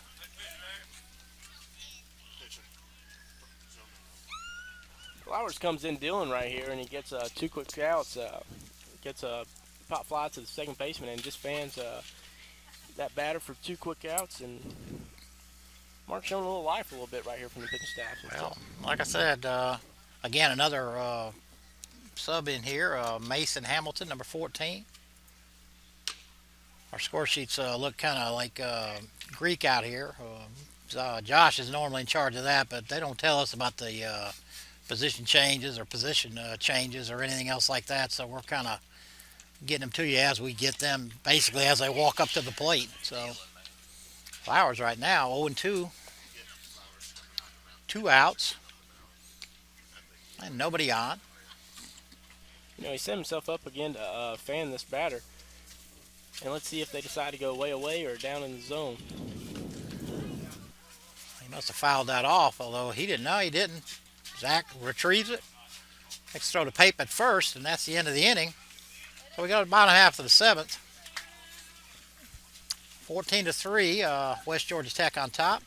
Flowers comes in dealing right here, and he gets 2 quick outs. Gets a pop fly to the second baseman, and just fans that batter for 2 quick outs. And Mark's showing a little life a little bit right here from the pitching staff. Well, like I said, again, another sub in here, Mason Hamilton, number 14. Our score sheets look kind of like Greek out here. Josh is normally in charge of that, but they don't tell us about the position changes or position changes or anything else like that, so we're kind of getting them to you as we get them, basically as they walk up to the plate. So Flowers right now 0-2, 2 outs, and nobody on. You know, he set himself up again to fan this batter. And let's see if they decide to go way away or down in the zone. He must have fouled that off, although he didn't know he didn't. Zach retrieves it. Takes throw to Pape at first, and that's the end of the inning. So we got the bottom half of the 7th. 14-3, West Georgia Tech on top.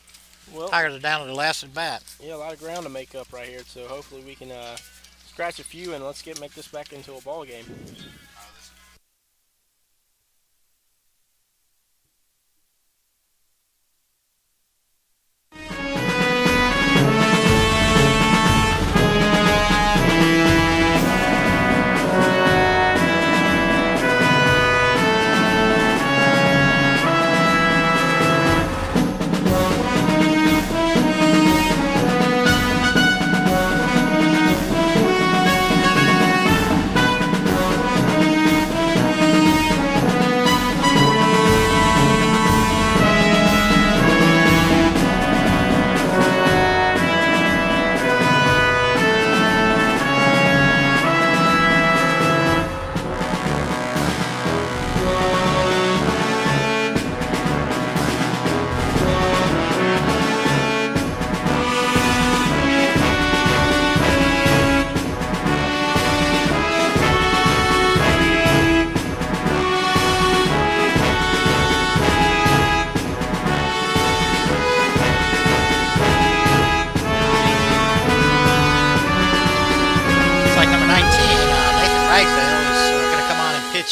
Well, Tigers are down to the last at bat. yeah, a lot of ground to make up right here. So hopefully we can scratch a few and let's make this back into a ball game.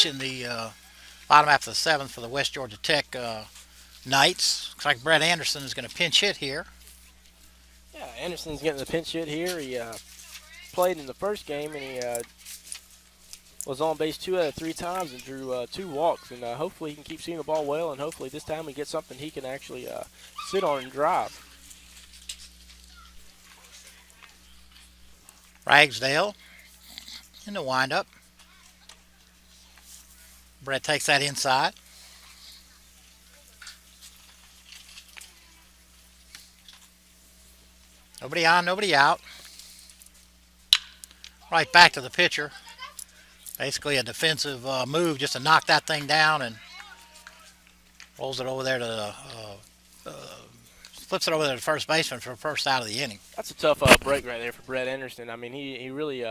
In the bottom half of the 7th for the West Georgia Tech Knights. Looks like Brett Anderson is going to pinch hit here. Yeah, Anderson's getting the pinch hit here. He played in the first game and he was on base 2 out of 3 times and drew 2 walks. And hopefully he can keep seeing the ball well, and hopefully this time we get something he can actually sit on and drive. Ragsdale in the windup. Brett takes that inside. Nobody on, nobody out. Right back to the pitcher. Basically a defensive move just to knock that thing down and rolls it over there to the flips it over to the first baseman for first out of the inning. That's a tough break right there for Brett Anderson. I mean, he really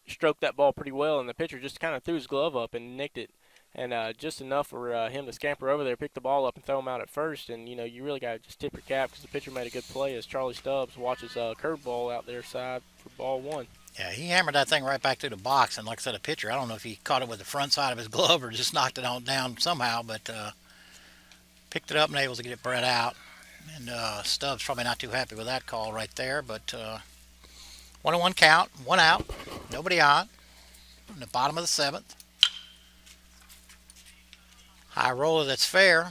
stroked that ball pretty well, and the pitcher just kind of threw his glove up and nicked it. And just enough for him to scamper over there, pick the ball up, and throw him out at first. And, you really got to just tip your cap because the pitcher made a good play as Charlie Stubbs watches a curveball out there side for ball one. Yeah, he hammered that thing right back through the box. And like I said, a pitcher, I don't know if he caught it with the front side of his glove or just knocked it on down somehow, but picked it up and able to get Brett out. And Stubbs probably not too happy with that call right there. But 1-1 count, 1 out, nobody on. In the bottom of the 7th. High roller that's fair.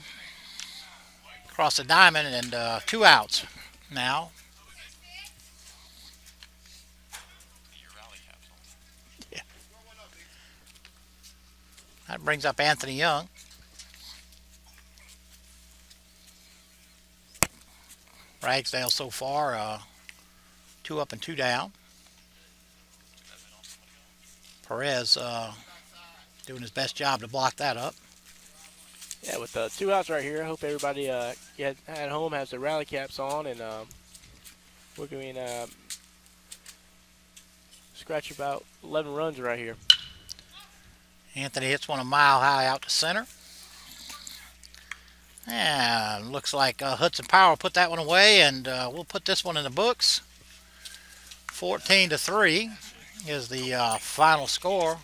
Across the diamond and 2 outs now. Your rally caps on. Yeah. That brings up Anthony Young. Ragsdale so far 2 up and 2 down. Perez doing his best job to block that up. Yeah, with 2 outs right here, I hope everybody at home has their rally caps on, and we're going to scratch about 11 runs right here. Anthony hits one a mile high out to center. And looks like Hudson Power put that one away, and we'll put this one in the books. 14-3 is the final score.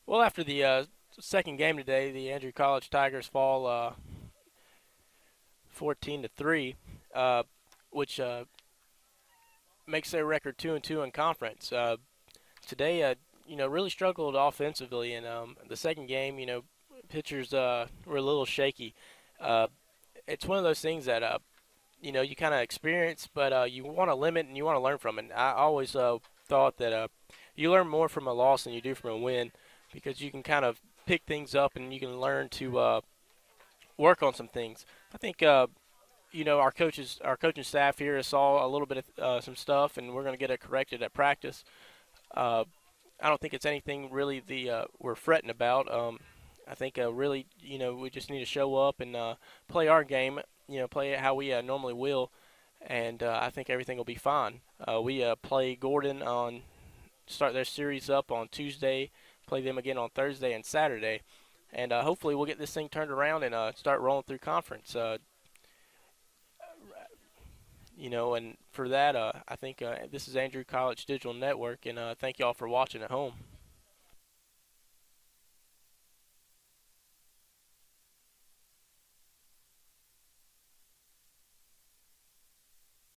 Well, after the second game today, the Andrew College Tigers fall 14-3, which makes their record 2-2 in conference. Today, really struggled offensively, and the second game, pitchers were a little shaky. It's one of those things that you kind of experience, but you want to limit and you want to learn from it. And I always thought that you learn more from a loss than you do from a win, because you can kind of pick things up and you can learn to work on some things. I think our coaching staff here saw a little bit of some stuff, and we're going to get it corrected at practice. I don't think it's anything really we're fretting about. I think really, we just need to show up and play our game, play it how we normally will, and I think everything will be fine. We play Gordon start their series up on Tuesday, play them again on Thursday and Saturday, and hopefully we'll get this thing turned around and start rolling through conference. And for that, I think this is Andrew College Digital Network, and thank you all for watching at home.